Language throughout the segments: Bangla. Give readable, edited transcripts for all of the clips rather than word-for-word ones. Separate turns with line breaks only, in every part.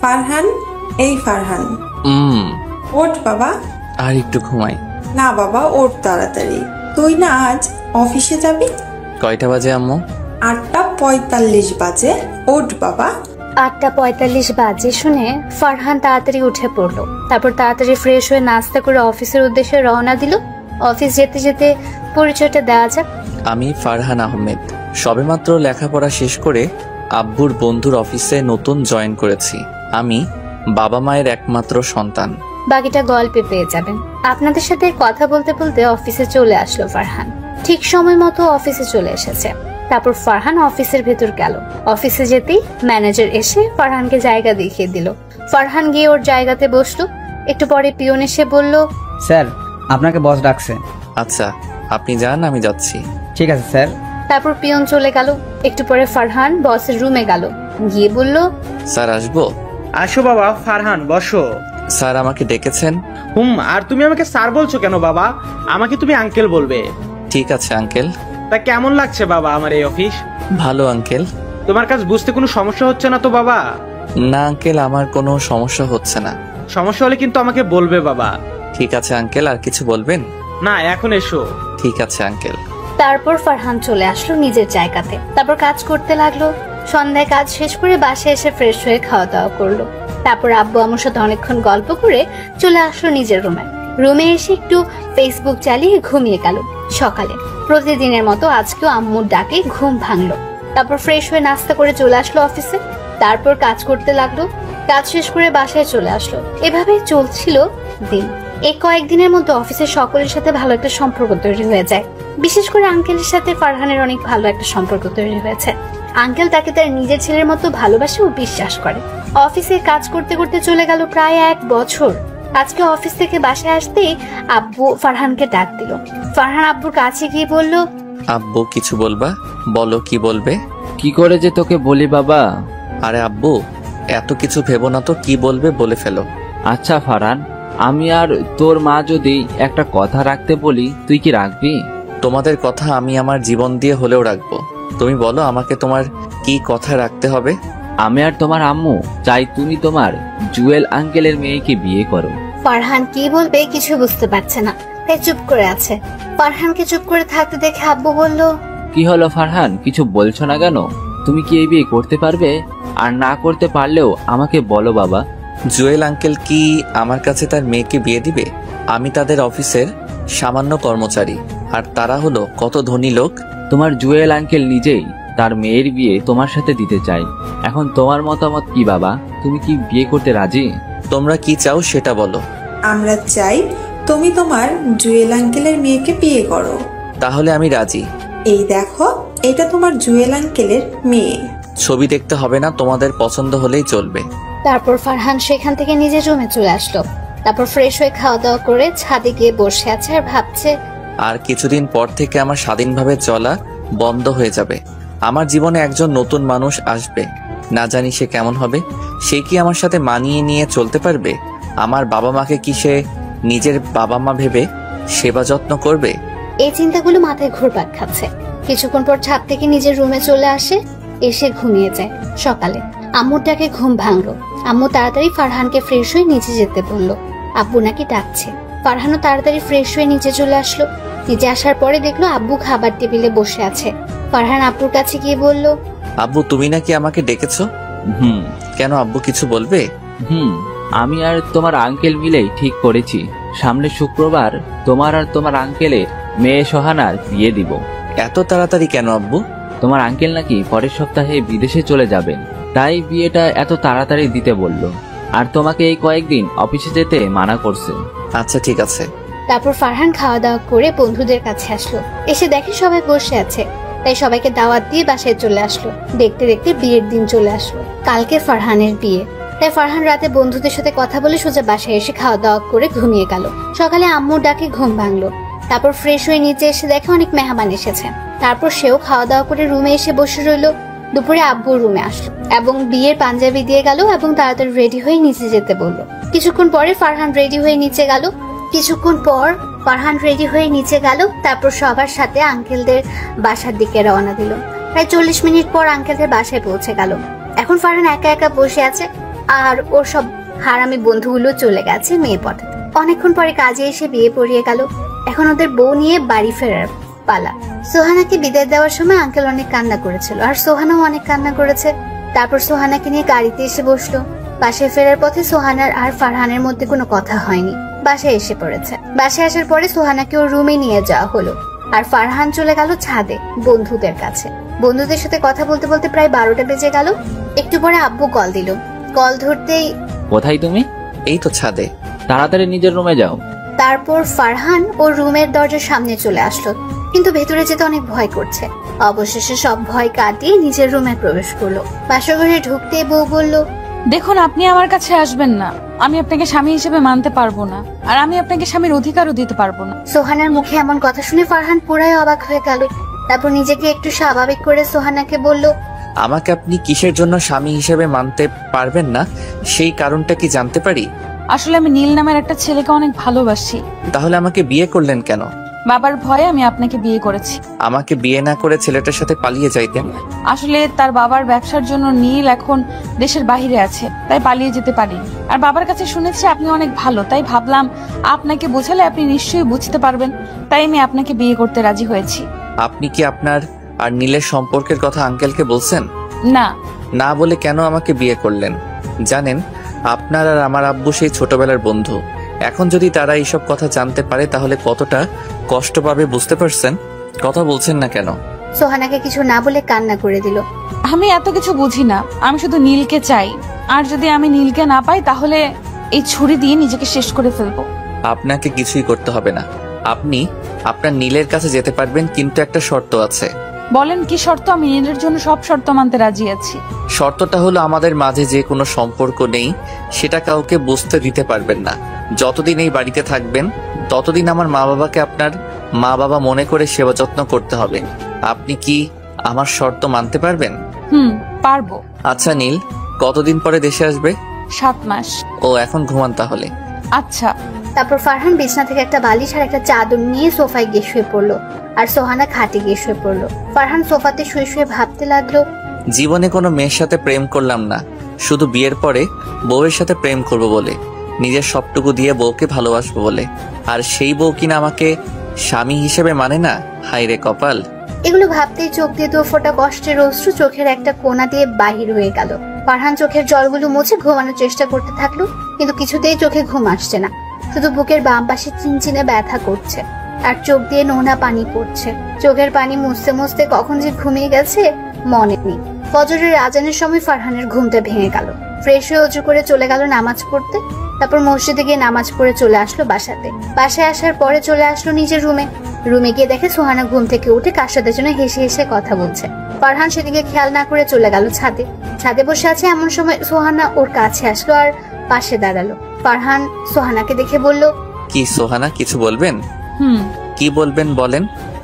ফারহান, এই ফারহান, ওঠ বাবা।
আর একটু ঘুমাই।
না বাবা, ওঠ তাড়াতাড়ি। তুই না আজ অফিসে যাবি?
কয়টা বাজে আম্মু?
8:45 বাজে। ওঠ বাবা।
8:45 বাজে শুনে ফারহান তাড়াতাড়ি উঠে পড়লো। তারপর তাড়াতাড়ি ফ্রেশ হয়ে নাস্তা করে অফিসের উদ্দেশ্যে রওনা দিল। অফিস যেতে যেতে পরিচয়টা দেওয়া যাক।
আমি ফারহান আহমেদ। সবেমাত্র লেখাপড়া শেষ করে আব্বুর বন্ধুর অফিসে নতুন জয়েন করেছি। আমি বাবা মায়ের একমাত্র সন্তান।
বাকিটা গল্পে পেয়ে যাবেন। আপনাদের সাথে কথা বলতে বলতে অফিসে চলে আসলো ফারহান। ঠিক সময় মতো অফিসে চলে এসেছে। তারপর ফারহান অফিসের ভেতর গেল। অফিসে যেতেই ম্যানেজার এসে ফারহানকে জায়গা দেখিয়ে দিল। ফারহান গিয়ে ওর জায়গাতে বসলো। একটু পরে পিয়ন এসে বলল,
স্যার আপনাকে বস ডাকছে।
আচ্ছা, আপনি যান, আমি যাচ্ছি।
ঠিক আছে স্যার।
তারপর পিয়ন চলে গেল। একটু পরে ফারহান বসের রুমে গেল। গিয়ে বলল,
স্যার আসবো?
আসো বাবা ফারহান, বসো।
স্যার আমাকে ডেকেছেন?
আর তুমি আমাকে স্যার বলছো কেন বাবা? আমাকে তুমি আঙ্কেল বলবে।
ঠিক আছে আঙ্কেল।
তা কেমন লাগছে বাবা আমার এই অফিস?
ভালো আঙ্কেল।
তোমার কাজ বুঝতে কোনো সমস্যা হচ্ছে না তো বাবা?
না আঙ্কেল, আমার কোনো সমস্যা হচ্ছে না।
সমস্যা হলে কিন্তু আমাকে বলবে বাবা।
ঠিক আছে আঙ্কেল। আর কিছু বলবেন?
না, এখন এসো।
ঠিক আছে আঙ্কেল।
তারপর ফারহান চলে আসলো নিজের জায়গাতে। তারপর কাজ করতে লাগলো। সন্ধ্যায় কাজ শেষ করে বাসায় এসে ফ্রেশ হয়ে খাওয়া দাওয়া করলো। তারপর আব্বু আম্মুর সাথে অনেকক্ষণ গল্প করে চলে আসলো নিজের রুমে এসে একটু ফেসবুক চালিয়ে ঘুমিয়ে গেল। সকালে প্রতিদিনের মতো আজকেও আম্মুর ডাকে ঘুম ভাঙলো। তারপর ফ্রেশ হয়ে নাস্তা করে চলে আসলো অফিসে। তারপর কাজ করতে লাগলো। কাজ শেষ করে বাসায় চলে আসলো। এভাবেই চলছিল দিন। এই কয়েকদিনের মধ্যে অফিসের সকলের সাথে ভালো একটা সম্পর্ক তৈরি হয়ে যায়। বিশেষ করে আঙ্কেলের সাথে ফারহানের অনেক ভালো একটা সম্পর্ক তৈরি হয়েছে। আঙ্কেল তাকে তার নিজের ছেলের মতো ভালোবাসে ও বিশ্বাস করে। অফিসে কাজ করতে করতে চলে গেল প্রায় 1 বছর। আজকে অফিস থেকে বাসায় আসতেই আব্বু ফারহানকে ডাক দিল। ফারহান আব্বুর কাছে গিয়ে বলল,
আব্বু কিছু বলবা? বলো, কি বলবে?
কি করে যে তোকে বলি বাবা।
আরে আব্বু, এত কিছু ভেবো না তো, কি বলবে বলে ফেলো।
আচ্ছা ফারহান, আমি আর তোর মা যদি একটা কথা রাখতে বলি, তুই কি রাখবি?
তোমাদের কথা আমি আমার জীবন দিয়ে হলেও রাখবো। তুমি বলো আমাকে তোমার কি কথা রাখতে হবে?
আমি আর তোমার আম্মু চাই তুমি তোমার জুয়েল আঙ্কেলের মেয়েকে বিয়ে করো।
ফারহান কি বলবে কিছু বুঝতে পারছে না, তাই চুপ করে আছে। ফারহানকে চুপ করে থাকতে দেখে আব্বু বলল,
কি হলো ফারহান, কিছু বলছো না কেন? তুমি কি এই বিয়ে করতে পারবে? আর না করতে পারলেও আমাকে বলো বাবা।
জুয়েল আঙ্কেল কি আমার কাছে তার মেয়েকে বিয়ে দিবে? আমি তাদের অফিসের সামান্য কর্মচারী, আর তারা হলো কত ধনী লোক।
তোমার জুয়েল আঙ্কেল নিজেই তার মেয়ের বিয়ে তোমার সাথে দিতে চাই। এখন তোমার মতামত কি বাবা? তুমি কি বিয়ে করতে রাজি?
তোমরা কি চাও সেটা বলো।
আমরা চাই তুমি তোমার জুয়েল আঙ্কেলের মেয়েকে বিয়ে করো।
তাহলে আমি রাজি।
এই দেখো, এটা তোমার জুয়েল আঙ্কেলের মেয়ে।
ছবি দেখতে হবে না, তোমাদের পছন্দ হলেই চলবে।
তারপর ফারহান সেখান থেকে নিজের রুমে চলে আসলো। তারপর ফ্রেশ হয়ে খাওয়া দাওয়া করে ছাদে গিয়ে বসে আছে আর ভাবছে,
আর কিছুদিন পর থেকে আমার স্বাধীনভাবে চলা বন্ধ হয়ে যাবে। আমার জীবনে একজন নতুন মানুষ আসবে, না জানি সে কেমন হবে। সে কি আমার সাথে মানিয়ে নিয়ে চলতে পারবে? আমার বাবা মাকে কি সে নিজের বাবা মা ভেবে সেবা যত্ন করবে?
এই চিন্তাগুলো মাথায় ঘুরপাক খাচ্ছে। কিছুক্ষণ পর ছাদ থেকে নিজের রুমে চলে আসে, এসে ঘুমিয়ে যায়। সকালে আম্মুর ডাকে ঘুম ভাঙলো। আম্মু তাড়াতাড়ি ফারহানকে ফ্রেশ হয়ে নিচে যেতে বলল। আব্বু নাকি ডাকছে। ফারহানও তাড়াতাড়ি ফ্রেশ হয়ে নিচে চলে আসলো। নিচে আসার পরে দেখলো আব্বু খাবার টেবিলে বসে আছে। ফারহান আব্বুর কাছে গিয়ে বলল,
আব্বু তুমি নাকি আমাকে ডেকেছো? কেন আব্বু কিছু বলবে?
আমি আর তোমার আঙ্কেল মিলেই ঠিক করেছি, সামনে শুক্রবার তোমার আর তোমার আঙ্কেলের মেয়ে সোহানার বিয়ে দিব।
এত তাড়াতাড়ি কেন আব্বু?
তোমার আঙ্কেল নাকি পরের সপ্তাহে বিদেশে চলে যাবেন, তাই বিয়েটা এত তাড়াতাড়ি দিতে বলল। আর তোমাকে এই কয়েকদিন অফিসে যেতে মানা করছে।
আচ্ছা ঠিক আছে।
তারপর ফারহান খাওয়া দাওয়া করে বন্ধুদের কাছে আসলো। এসে দেখে সবাই বসে আছে, তাই সবাইকে দাওয়াত দিয়ে বাসায় চলে আসলো। দেখতে দেখতে বিয়ের দিন চলে আসলো। কালকে ফারহানের বিয়ে, তাই ফারহান রাতে বন্ধুদের সাথে কথা বলে সোজা বাসায় এসে খাওয়া দাওয়া করে ঘুমিয়ে গেল। সকালে আম্মুর ডাকে ঘুম ভাঙলো। তারপর ফ্রেশ হয়ে নিচে এসে দেখে অনেক মেহমান এসেছে। তারপর সেও খাওয়া দাওয়া করে রুমে এসে বসে রইলো। দুপুরে আব্বুর রুমে আসলো এবং বিয়ের পাঞ্জাবি দিয়ে গেল এবং তাড়াতাড়ি রেডি হয়ে নিচে যেতে বললো। কিছুক্ষণ পর ফারহান রেডি হয়ে নিচে গেল। তারপর সবার সাথে আঙ্কেলদের বাসার দিকে রওনা দিল। প্রায় 40 মিনিট পর আঙ্কেলদের বাসায় পৌঁছে গেল। এখন ফারহান একা একা বসে আছে। আর ওর সব হারামি বন্ধুগুলো চলে গেছে মেয়ে পটাতে। অনেকক্ষণ পরে কাজে এসে বিয়ে পড়িয়ে গেল। এখন ওদের বউ নিয়ে বাড়ি ফেরার পালা। সোহানাকে বিদায় দেওয়ার সময় আঙ্কেল অনেক কান্না করেছিল, আর সোহানাও অনেক কান্না করেছে। তারপর সোহানাকে নিয়ে গাড়িতে এসে বসলো। বাসায় ফেরার পথে সোহানার আর ফারহানের মধ্যে কোনো কথা হয়নি। বাসায় এসে পড়েছে। বাসায় আসার পরে সোহানাকে ওর রুমে নিয়ে যাওয়া হলো, আর ফারহান চলে গেল ছাদে বন্ধুদের কাছে। বন্ধুদের সাথে কথা বলতে বলতে প্রায় 12টা বেজে গেল। একটু পরে আব্বু কল দিল। কল ধরতেই,
কোথায় তুমি?
এই তো ছাদে।
তাড়াতাড়ি নিজের রুমে যাও।
তারপর ফারহান ওর রুমের দরজার সামনে চলে আসলো, কিন্তু ভেতরে যেতে অনেক ভয় করছে। অবশেষে সব ভয় কাটিয়ে নিজের রুমে প্রবেশ করলো। বাসঘরে ঢুকতে বউ বলল,
দেখুন, আপনি আমার কাছে আসবেন না। আমি আপনাকে স্বামী হিসেবে মানতে পারবো না, আর আমি আপনাকে স্বামীর অধিকারও দিতে পারবো না।
সোহানার মুখে এমন কথা শুনে ফারহান পুরাই অবাক হয়ে গেল। তারপর নিজেকে একটু স্বাভাবিক করে সোহানাকে বলল,
আমাকে আপনি কিসের জন্য স্বামী হিসেবে মানতে পারবেন না, সেই কারণটা কি জানতে পারি?
আসলে আমি নীল নামের একটা ছেলেকে অনেক ভালোবাসি।
তাহলে আমাকে বিয়ে করলেন কেন?
বাবার ভয়ে আমি আপনাকে বিয়ে করেছি।
আমাকে বিয়ে না করে ছেলেটার সাথে পালিয়ে যাইতেন।
আসলে তার বাবার ব্যবসার জন্য নীল এখন দেশের বাইরে আছে, তাই পালিয়ে যেতে পারি। আর বাবার কাছে শুনেছি আপনি অনেক ভালো, তাই ভাবলাম আপনাকে বোঝালে আপনি নিশ্চয়ই বুঝতে পারবেন, তাই আমি আপনাকে বিয়ে করতে রাজি হয়েছি।
আপনি কি আপনার আর নীলের সম্পর্কের কথা আঙ্কেলকে বলছেন?
না।
না বলে কেন আমাকে বিয়ে করলেন? জানেন, আপনার আর আমার আব্বু সেই ছোটবেলার বন্ধু। এখন যদি তারা এইসব কথা জানতে পারে তাহলে কতটা কষ্ট পাবে বুঝতে পারছেন? কথা বলছেন না কেন?
সোহানাকে কিছু না বলে কান্না করে দিল।
আমি এত কিছু বুঝি না, আমি শুধু নীলকে চাই। আর যদি আমি নীলকে না পাই তাহলে এই ছুরি দিয়ে নিজেকে শেষ করে ফেলবো।
আপনাকে কিছুই করতে হবে না। আপনি আপনার নীলের কাছে যেতে পারবেন, কিন্তু একটা শর্ত আছে।
বলেন কি শর্ত? আমি নীলের জন্য সব শর্ত মানতে রাজি আছি।
শর্তটা হলো আমাদের মাঝে যে কোনো সম্পর্ক নেই সেটা কাউকে বুঝতে দিতে পারবেন না। যতদিন এই বাড়িতে থাকবেন ততদিন আমার মা বাবাকে আপনার মা বাবা মনে করে সেবা যত্ন করতে হবে। আপনি কি আমার শর্ত মানতে পারবেন?
পারবো।
আচ্ছা নীল, কতদিন পরে দেশে আসবে?
7 মাস।
ও, এখন ঘুমান তাহলে।
আচ্ছা।
তারপর ফারহান বিছনা থেকে একটা বালিশ আর একটা চাদর নিয়ে সোফায় গিয়ে শুয়ে পড়লো, আর সোহানা খাটে গিয়ে শুয়ে পড়লো। ফারহান সোফাতে শুয়ে শুয়ে ভাবতে লাগলো,
জীবনে কোনো মেয়ের সাথে প্রেম করলাম না, শুধু বিয়ের পরে বউয়ের সাথে প্রেম করব বলে, নিজের সবটুকু দিয়ে বউকে ভালোবাসবো বলে, আর সেই বউ কিনা আমাকে স্বামী হিসেবে মানে না। হায় রে কপাল।
এগুলো ভাবতেই চোখ দিয়ে 2 ফোঁটা কষ্টের অশ্রু চোখের একটা কোণা দিয়ে বাহির হয়ে গেল। ফারহান চোখের জলগুলো মুছে ঘুমানোর চেষ্টা করতে থাকলো, কিন্তু কিছুতেই চোখে ঘুম আসছে না। শুধু বুকের বাম পাশে চিনচিনে ব্যথা করছে, আর চোখ দিয়ে নোনা পানি পড়ছে। চোখের পানি মুছতে মুছতে কখন যে ঘুমিয়ে গেছে মনে নেই। ফজরের আজানের সময় ফারহানের ঘুমটা ভেঙে গেল। ফ্রেশ হয়ে উঁচু করে চলে গেল নামাজ পড়তে। তারপর মসজিদে গিয়ে নামাজ পড়ে চলে আসলো বাসাতে। বাসায় আসার পরে চলে আসলো নিজের রুমে গিয়ে দেখে সোহানা ঘুম থেকে উঠে কার সাথে যেন হেসে হেসে কথা বলছে। ফারহান সেদিকে খেয়াল না করে চলে গেল ছাদে বসে আছে। এমন সময় সোহানা ওর কাছে আসলো আর পাশে দাঁড়ালো। ফারহান সোহানাকে দেখে বলল,
কি সোহানা, কিছু বলবেন? কি বলবেন বলেন।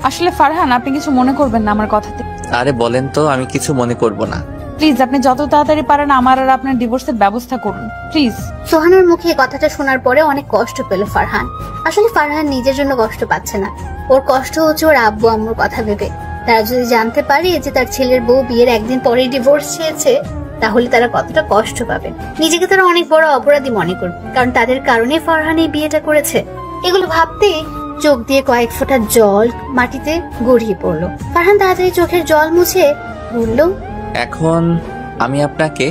আসলে ফারহান, আপনি কিছু মনে করবেন না আমার কথাতে।
আরে বলেন তো, আমি কিছু মনে করব না।
প্লিজ, আপনি যত তাড়াতাড়ি পারেন আমার আর আপনার ডিভোর্সের ব্যবস্থা করুন, প্লিজ।
সোহানার মুখে কথাটা শোনার পরে অনেক কষ্ট পেল ফারহান। আসলে ফারহান নিজের জন্য কষ্ট পাচ্ছে না, ওর কষ্ট হচ্ছে ওর আব্বু আম্মুর কথা ভেবে। তারা যদি জানতে পারে যে তার ছেলের বউ বিয়ের একদিন পরেই ডিভোর্স চেয়েছে, তাহলে তারা কতটা কষ্ট পাবে। নিজেকে তারা অনেক বড় অপরাধী মনে করবে, কারণ তাদের কারণে ফারহান এই বিয়েটা করেছে। এগুলো ভাবতেই চোখ দিয়ে কয়েক ফোঁটা জল মাটিতে গড়িয়ে পড়লো। ফারহান তাড়াতাড়ি চোখের জল মুছে বলল,
এখন আমি আপনাকে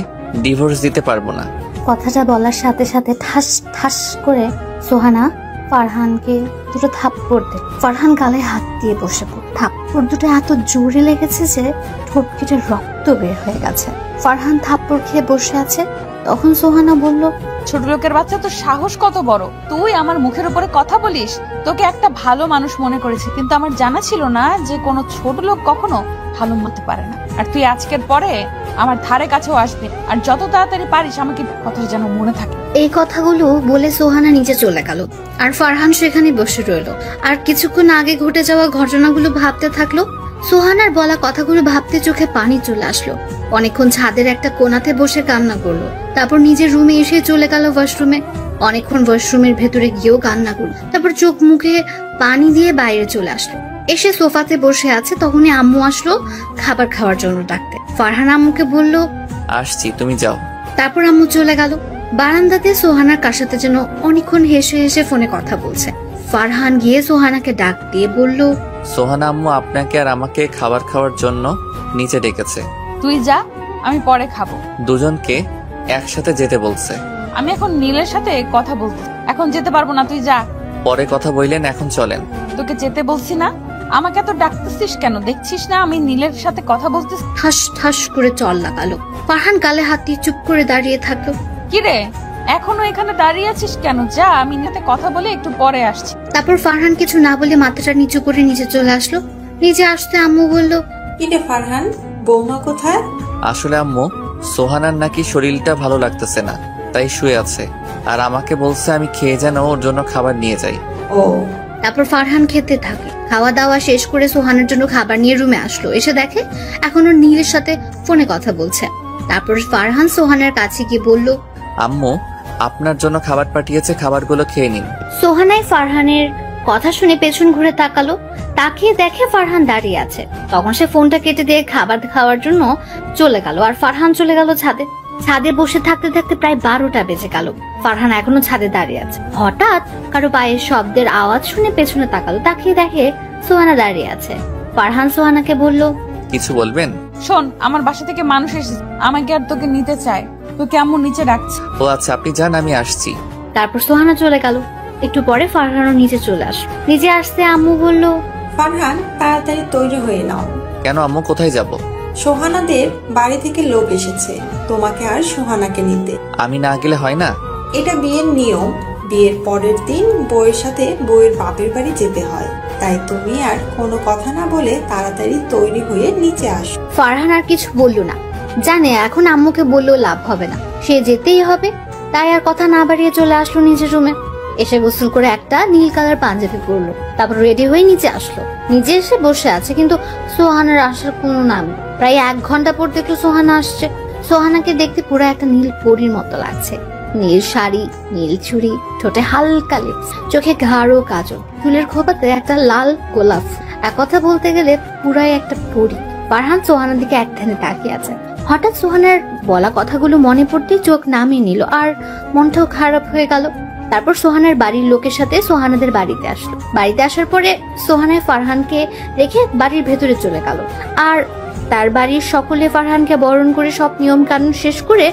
ডিভোর্স দিতে পারবো না।
কথাটা বলার সাথে সাথে ঠাস ঠাস করে সোহানা ফারহানকে 2টো থাপ্পড় দেয়। ফারহান গালে হাত দিয়ে বসে পড়ে। থাপ্পড় দুটো এত জোরে লেগেছে যে ঠোঁট কেটে রক্ত বের হয়ে গেছে। ফারহান থাপ্পড় খেয়ে বসে আছে। তখন সোহানা বলল,
ছোট লোকের বাচ্চা, তোর সাহস কত বড়! তুই আমার মুখের উপরে কথা বলিস। তোকে একটা ভালো মানুষ মনে করেছে, কিন্তু আমার জানা ছিল না যে কোনো ছোট লোক কখনো ভালো হতে পারে না। আর তুই আজকের পরে আমার ধারে কাছেও আসবে, আর যত তাড়াতাড়ি পারিস আমাকে কথা যেন মনে থাকে।
এই কথাগুলো বলে সোহানা নিচে চলে গেল, আর ফারহান সেখানে বসে রইল আর কিছুক্ষণ আগে ঘটে যাওয়া ঘটনাগুলো ভাবতে থাকলো। সোহানার বলা কথাগুলো ভাবতে চোখে পানি চলে আসলো। অনেকক্ষণ ছাদের একটা কোণাতে বসে কান্না করলো। তারপর নিজের রুমে এসে চলে গেল ওয়াশরুমে। অনেকক্ষণ ওয়াশরুমের ভেতরে গিয়েও কান্না করলো। তারপর চোখ মুখে পানি দিয়ে বাইরে চলে আসলো। এসে সোফাতে বসে আছে, তখনই আম্মু আসলো খাবার খাওয়ার জন্য ডাকতে। ফারহান আম্মুকে বলল,
আসছি, তুমি যাও।
তারপর আম্মু চলে গেল। বারান্দাতে সোহানার কার সাথে যেন অনেকক্ষণ হেসে হেসে ফোনে কথা বলছে। ফারহান গিয়ে সোহানাকে ডাক দিয়ে বলল,
সোহানা আম্মু আপনাকে আর আমাকে খাবার খাওয়ার জন্য নিচে ডেকেছে।
তুই যা, আমি পরে খাবো।
দুজনকে একসাথে যেতে বলছে।
আমি এখন নীলের সাথে কথা বলতে, এখন যেতে পারবো না, তুই যা।
পরে কথা বললেন, এখন চলেন।
তোকে যেতে বলছি না? আমাকে এত ডাকতেছিস কেন? দেখছিস না আমি নীলের সাথে কথা বলতেছি?
ঠাস ঠাস করে চল লাগালো। ফারহান গালে হাত দিয়ে চুপ করে দাঁড়িয়ে থাকলো।
কিরে, এখনো এখানে দাঁড়িয়ে আছিস কেন? যা, আমি সাথে কথা বলে একটু পরে আসছি।
তারপর ফারহান কিছু না বলে মাথাটা নিচু করে নিচে চলে আসলো। নিচে আসতে আম্মু বলল,
কিরে ফারহান, বৌমা কোথায়?
আসলে আম্মু, সোহানার নাকি শরীরটা ভালো লাগতেছে না, তাই শুয়ে আছে। আর আমাকে বলছে আমি খেয়ে যেন ওর জন্য খাবার নিয়ে যাই।
ও।
তারপর ফারহান খেতে থাকে। খাওয়া দাওয়া শেষ করে সোহানের জন্য খাবার নিয়ে রুমে আসলো। এসে দেখে এখনো নীলের সাথে ফোনে কথা বলছে। তারপর ফারহান সোহানের কাছে গিয়ে বলল,
আম্মু আপনার জন্য খাবার পাঠিয়েছে, খাবারগুলো খেয়ে নিন।
সোহানাই ফারহানের কথা শুনে পেছন ঘুরে তাকালো। তাকিয়ে দেখে ফারহান দাঁড়িয়ে আছে। তখন সে ফোনটা কেটে দিয়ে খাবার খাওয়ার জন্য চলে গেল। আর ফারহান চলে গেল ছাদে। ছাদে বসে থাকতে থাকতে প্রায় 12টা বেজে গেল। ফারহান এখনো ছাদে দাঁড়িয়ে আছে। হঠাৎ কারো পায়ের শব্দের আওয়াজ শুনে পেছনে তাকালো। তাকিয়ে দেখে সোহানা দাঁড়িয়ে আছে। ফারহান সোহানাকে বলল,
কিছু বলবেন?
শোন, আমার বাসা থেকে মানুষ এসেছে, আমাকে আর তোকে নিতে চায়। তোকে আম্মু নিচে ডাকছে।
ও আচ্ছা, আপনি যান, আমি আসছি।
তারপর সোহানা চলে গেল। একটু পরে ফারহানও নিচে চলে আসলো। নিচে আসতে আম্মু বলল,
ফারহান, তাড়াতাড়ি তৈরি হয়ে নাও।
কেন আম্মু, কোথায় যাব?
সোহানাদের বাড়ি থেকে লোক এসেছে তোমাকে আর সোহানাকে নিতে।
আমি না গেলে হয় না?
এটা বিয়ের নিয়ম। বিয়ের পরের দিন বউয়ের সাথে বউয়ের বাপের বাড়ি যেতে হয়। তাই তুমি আর কোনো কথা না বলে তাড়াতাড়ি তৈরি হয়ে নিচে আসো।
ফারহান আর কিছু বলল না। জানে এখন আম্মুকে বললেও লাভ হবে না, সে যেতেই হবে। তাই আর কথা না বাড়িয়ে চলে আসলো নিজের রুমে। এসে গোসল করে একটা নীল কালার পাঞ্জাবি পরলো। তারপর রেডি হয়ে নিচে আসলো। নিচে এসে বসে আছে, কিন্তু সোহানার আসার কোনো নাম নেই। প্রায় 1 ঘন্টা পর দেখলো সোহানা আসছে। সোহানাকে দেখতে পুরো একটা নীল পরীর মতো লাগছে। নীল শাড়ি, নীল চুড়ি, ঠোঁটে হালকা লিপস, চোখে গাঢ় কাজল, চুলের খোপাতে একটা লাল গোলাপ। এক কথা বলতে গেলে পুরাই একটা পরী। ফারহান সোহানার দিকে একধানে তাকিয়ে আছে। হঠাৎ সোহানার বলা কথাগুলো মনে পড়তেই চোখ নামিয়ে নিল। আর মনটাও খারাপ হয়ে গেল। তারপর সোহানার বাড়ির লোকের সাথে সোহানাদের বাড়িতে আসলো। বাড়িতে আসার পরে সোহানায় ফারহানকে রেখে বাড়ির ভেতরে চলে গেল। আর তার বাড়ির সকলে ফারহানকে বরণ করে সব নিয়ম কানুন শেষ করে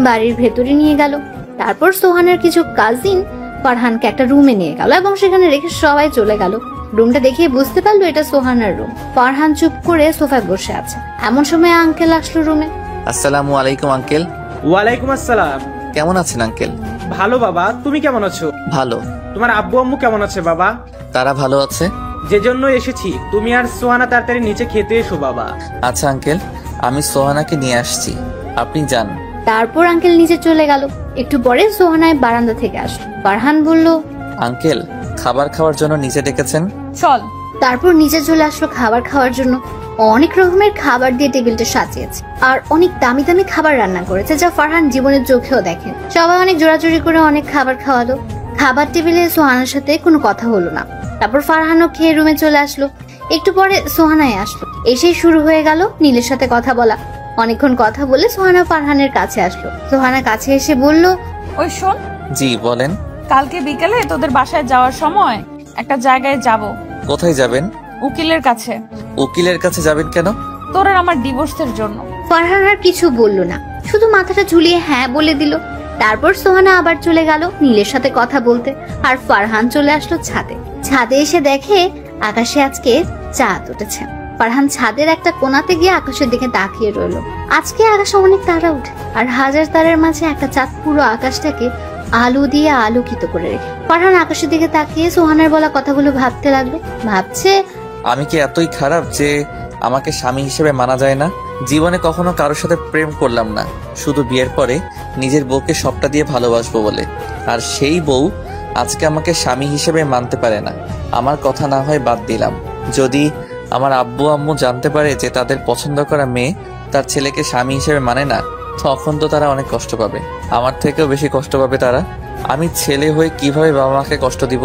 বাড়ির ভেতরে নিয়ে গেল। তারপর সোহানার কিছু কাজিন ফারহানকে একটা রুমে নিয়ে গেল এবং সেখানে রেখে সবাই চলে গেল। রুমটা দেখে বুঝতে পারলো এটা সোহানার রুম। ফারহান চুপ করে সোফায় বসে আছে। এমন সময় আঙ্কেল আসলো রুমে।
আসসালামু আলাইকুম আঙ্কেল।
ওয়ালাইকুম আসসালাম।
কেমন আছেন আঙ্কেল?
ভালো বাবা, তুমি কেমন আছো?
ভালো।
তোমার আব্বু আম্মু কেমন আছে বাবা?
তারা ভালো আছে।
যে জন্য এসেছি, তুমি আর সোহানা তাড়াতাড়ি নিচে খেতে এসো বাবা।
আচ্ছা আঙ্কেল, আমি সোহানাকে নিয়ে আসছি, আপনি যান।
তারপর আঙ্কেল নিচে চলে গেল। একটু পরে সোহানায় বারান্দা থেকে আসলো। ফারহান বলল,
আঙ্কেল খাবার খাওয়ার জন্য নিচে ডেকেছেন?
চল।
তারপর নিচে চলে আসলো খাবার খাওয়ার জন্য। অনেক রকমের খাবার দিয়ে টেবিলটা সাজিয়েছে। আর অনেক দামি দামি খাবার রান্না করেছে, যা ফারহান জীবনের চোখেও দেখেন। সবাই অনেক জোরাজুরি করে অনেক খাবার খাওয়ালো। খাবার টেবিলে সোহানার সাথে কোনো কথা হলো না। তারপর ফারহানও খেয়ে রুমে চলে আসলো। একটু পরে সোহানায় আসলো। এসেই শুরু হয়ে গেল নীলের সাথে কথা বলা। অনেকক্ষণ কথা বলে সোহানা ফারহানের কাছে আসলো। সোহানা কাছে এসে বলল,
ওই শোন,
জি বলেন।
কালকে বিকেলে তোদের বাসায় যাওয়ার সময় একটা জায়গায় যাব।
কোথায় যাবেন?
উকিলের কাছে।
উকিলের কাছে যাবেন কেন?
তোর আর আমার ডিভোর্সের জন্য।
ফারহান আর কিছু বলল না, শুধু মাথাটা ঝুলিয়ে হ্যাঁ বলে দিল। তারপর সোহানা আবার চলে গেল নীলের সাথে কথা বলতে। আর ফারহান চলে আসলো ছাদে। ছাদে এসে দেখে আকাশে আজকে চাঁদ উঠেছে। ফারহান ছাদের একটা কোণাতে গিয়ে আকাশের দিকে তাকিয়ে রইল। আজকে আকাশে অনেক তারা উঠে, আর হাজার তারার মাঝে একটা চাঁদ পুরো আকাশটাকে আলো দিয়ে আলোকিত করে রেখে। ফারহান আকাশের দিকে তাকিয়ে সোহানার বলা কথাগুলো ভাবতে লাগলো। ভাবছে,
আমি কি এতই খারাপ যে আমাকে স্বামী হিসেবে মানা যায় না? জীবনে কখনো কারোর সাথে প্রেম করলাম না, শুধু বিয়ের পরে নিজের বউকে সবটা দিয়ে ভালোবাসবো বলে। আর সেই বউ আজকে আমাকে স্বামী হিসেবে মানতে পারে না। আমার কথা না হয় বাদ দিলাম, যদি আমার আব্বু আম্মু জানতে পারে যে তাদের পছন্দ করা মেয়ে তার ছেলেকে স্বামী হিসেবে মানে না, তখন তো তারা অনেক কষ্ট পাবে। আমার থেকেও বেশি কষ্ট পাবে তারা। আমি ছেলে হয়ে কিভাবে বাবা মাকে কষ্ট দিব?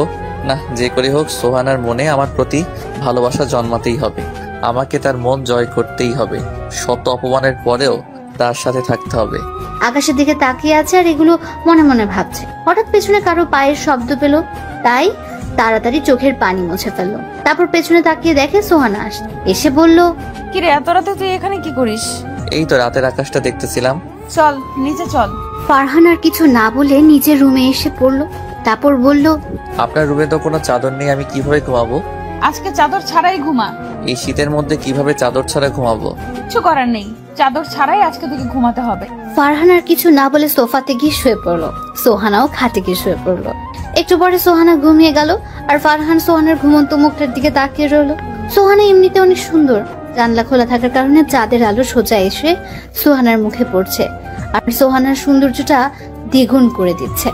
না, যে করে হোক সোহানার মনে আমার প্রতি ভালোবাসা জন্মাতেই হবে। আমাকে তার মন জয় করতেই হবে। শত অপমানের পরেও তার সাথে থাকতে হবে।
আকাশের দিকে তাকিয়ে আছে আর এগুলো মনে মনে ভাবছে। হঠাৎ পেছনে কারো পায়ের শব্দ পেল, তাই তাড়াতাড়ি চোখের পানি মুছে ফেললো। তারপর পেছনে তাকিয়ে দেখে সোহানা আসছে। এসে বলল,
কিরে এত রাতে তুই এখানে কি করিস?
এই তো রাতের আকাশটা দেখতেছিলাম।
চল নিচে চল।
ফারহান আর কিছু না বলে নিজের রুমে এসে পড়লো। তারপর বলল,
আপনার রুমে তো কোনো চাদর নেই, আমি কিভাবে ঘুমাবো?
আজকে চাদর ছাড়াই ঘুমা।
এই শীতের মধ্যে কিভাবে চাদর ছাড়া ঘুমাবো?
কিছু করার নেই, চাদর ছাড়াই আজকে থেকে ঘুমাতে হবে।
ফারহান আর কিছু না বলে সোফাতে গিয়ে শুয়ে পড়লো। সোহানাও খাটে গিয়ে শুয়ে পড়লো। একটু পরে সোহানা ঘুমিয়ে গেল আর ফারহান সোহানার ঘুমন্ত মুখটার দিকে তাকিয়ে রইল। সোহানা এমনিতে অনেক সুন্দর, জানলা খোলা থাকার কারণে চাঁদের আলো সোজা এসে সোহানার মুখে পড়ছে আর সোহানার সৌন্দর্যটা দ্বিগুণ করে দিচ্ছে।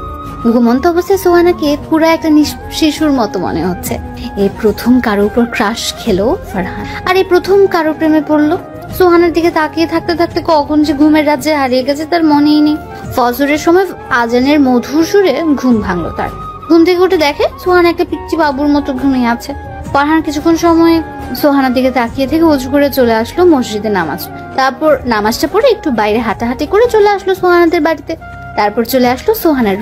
ঘুমন্ত অবস্থায় সোহানাকে পুরো একটা শিশুর মতো মনে হচ্ছে। এই প্রথম কারো উপর ক্রাশ খেলো ফারহান, আর এই প্রথম কারো প্রেমে পড়লো। সোহানার দিকে তাকিয়ে থাকতে থাকতে কখন যে ঘুমের রাজ্যে হারিয়ে গেছে তার মনেই নেই। ফজরের সময় আজানের মধুর সুরে ঘুম ভাঙলো তার। ঘুম থেকে উঠে দেখে সোহানা একটা পিচ্চি বাবুর মতো ঘুমিয়ে আছে। ফারহান কিছুক্ষণ সময় সোহানার দিকে তাকিয়ে থেকে উজু করে চলে আসলো মসজিদে নামাজ। তারপর নামাজটা পড়ে একটু বাইরে হাঁটাহাঁটি করে চলে আসলো সোহানাদের বাড়িতে। তারপর চলে আসলো সোহানার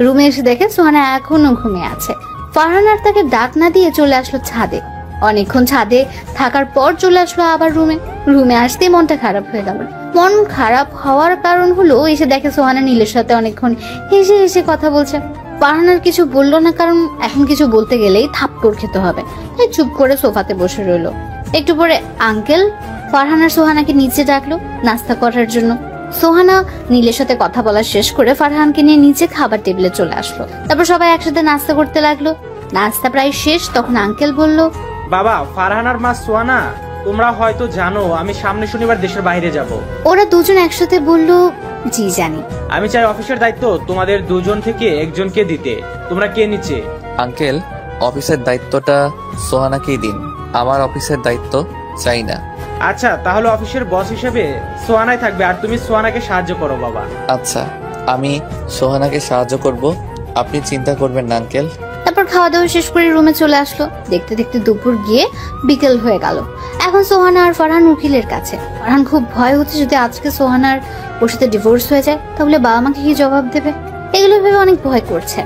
রুমে এসে দেখে সোহানা এখনো ঘুমিয়ে আছে। ফারহান আর তাকে ডাক না দিয়ে চলে আসলো ছাদে। অনেকক্ষণ ছাদে থাকার পর চলে আসলো আবার রুমে আসতেই মনটা খারাপ হয়ে গেল। মন খারাপ হওয়ার কারণ হলো এসে দেখে সোহানা নীলের সাথে অনেকক্ষণ হেসে হেসে কথা বলছে। ফারহান আর কিছু বললো না, কারণ এখন কিছু বলতে গেলেই থাপ্পড় খেতে হবে, তাই চুপ করে সোফাতে বসে রইলো। একটু পরে আঙ্কেল ফারহান আর সোহানাকে নিচে ডাকলো নাস্তা করার জন্য। সোহানা নীলের সাথে কথা বলা শেষ করে ফারহানকে নিয়ে নিচে খাবার টেবিলে চলে আসলো। তারপর সবাই একসাথে নাস্তা করতে লাগলো। নাস্তা প্রায় শেষ, তখন আঙ্কেল বলল,
বাবা, ফারহান আর মা সোহানা, তোমরা হয়তো জানো আমি সামনে শনিবার দেশের বাইরে যাব।
ওরা দুজন একসাথে বলল, জি জানি।
আমি চাই অফিসের দায়িত্ব তোমাদের দুজন থেকে একজনকে দিতে। তোমরা কে নিচ্ছে?
আঙ্কেল, অফিসের দায়িত্বটা সোহানাকেই দিন, আমার অফিসের দায়িত্ব চাই না।
আচ্ছা, তাহলে অফিসের বস হিসেবে সোহানাই থাকবে আর তুমি সোহানাকে সাহায্য করো বাবা।
আচ্ছা, আমি সোহানাকে সাহায্য করব, আপনি চিন্তা করবেন না আঙ্কেল।
তারপর খাওয়া দাওয়া শেষ করে রুমে চলে আসলো। দেখতে দেখতে দুপুর গিয়ে বিকেল হয়ে গেল। এখন সোহানা আর ফারহান উকিলের কাছে। ফারহান খুব ভয় হচ্ছে যদি আজকে সোহানার ওর সাথে ডিভোর্স হয়ে যায় তাহলে বাবা মাকে কি জবাব দেবে, এগুলো ভেবে অনেক ভয় করছে।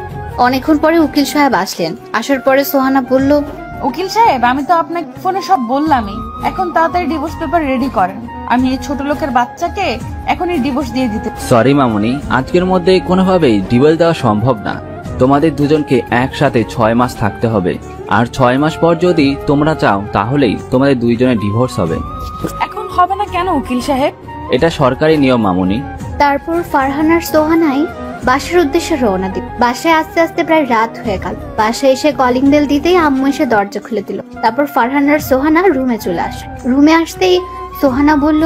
অনেকক্ষণ পরে উকিল সাহেব আসলেন। আসার পরে সোহানা বলল,
উকিল সাহেব, আমি তো আপনাকে ফোনে সব বললামই, এখন তাড়াতাড়ি ডিভোর্স পেপার রেডি করেন। আমি এই ছোট লোকের বাচ্চাকে এখনই ডিভোর্স দিয়ে দিতে।
সরি মামুনি, আজকের মধ্যে কোনোভাবেই ডিভোর্স দেওয়া সম্ভব না। তোমাদের দুজনকে একসাথে 6 মাস থাকতে হবে, আর 6 মাস পর যদি তোমরা চাও তাহলেই তোমাদের দুইজনের ডিভোর্স হবে।
এখন হবে না কেন উকিল সাহেব?
এটা সরকারি নিয়ম মামুনি।
তারপর ফারহান আর সোহানাই বাসার উদ্দেশ্যে রওনা দিল। বাসায় আস্তে আস্তে প্রায় রাত হয়ে গেল। বাসায় এসে কলিং বেল দিতেই আম্মু এসে দরজা খুলে দিল। তারপর ফারহান আর সোহানা রুমে চলে আসে। রুমে আসতেই সোহানা বলল,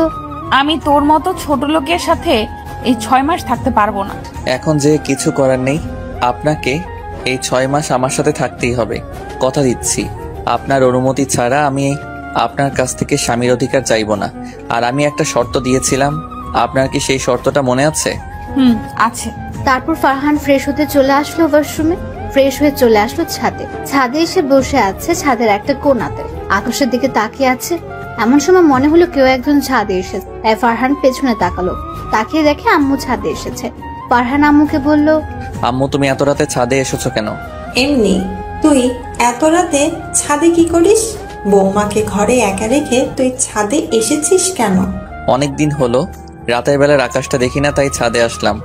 আমি তোর মতো ছোট লোকের সাথে এই 6 মাস থাকতে পারবো না।
এখন যে কিছু করার নেই, আপনাকে এই 6 মাস আমার সাথে থাকতেই হবে। কথা দিচ্ছি, আপনার অনুমতি ছাড়া আমি আপনার কাছ থেকে স্বামীর অধিকার চাইব না। আর আমি একটা শর্ত দিয়েছিলাম, আপনার কি সেই শর্তটা মনে আছে?
আছে।
তারপর ফারহান ফ্রেশ হতে চলে আসলো ওয়াশরুমে। ফ্রেশ হয়ে চলে আসলো ছাদে এসে বসে আছে ছাদের একটা কোণাতে, আকাশের দিকে তাকিয়ে আছে। এমন সময় মনে হলো কেউ একজন ছাদে এসেছে, তাই ফারহান পেছনে তাকালো। তাকিয়ে দেখে আম্মু ছাদে এসেছে। ফারহান আম্মুকে বলল,
আম্মু, তুমি এত রাতে ছাদে এসেছো কেন?
এমনি। তুই এত রাতে ছাদে কি করিস? বৌমাকে ঘরে একা রেখে তুই ছাদে এসেছিস কেন?
অনেক দিন হলো রাতের বেলার আকাশটা দেখি না, তাই ছাদে আসলাম।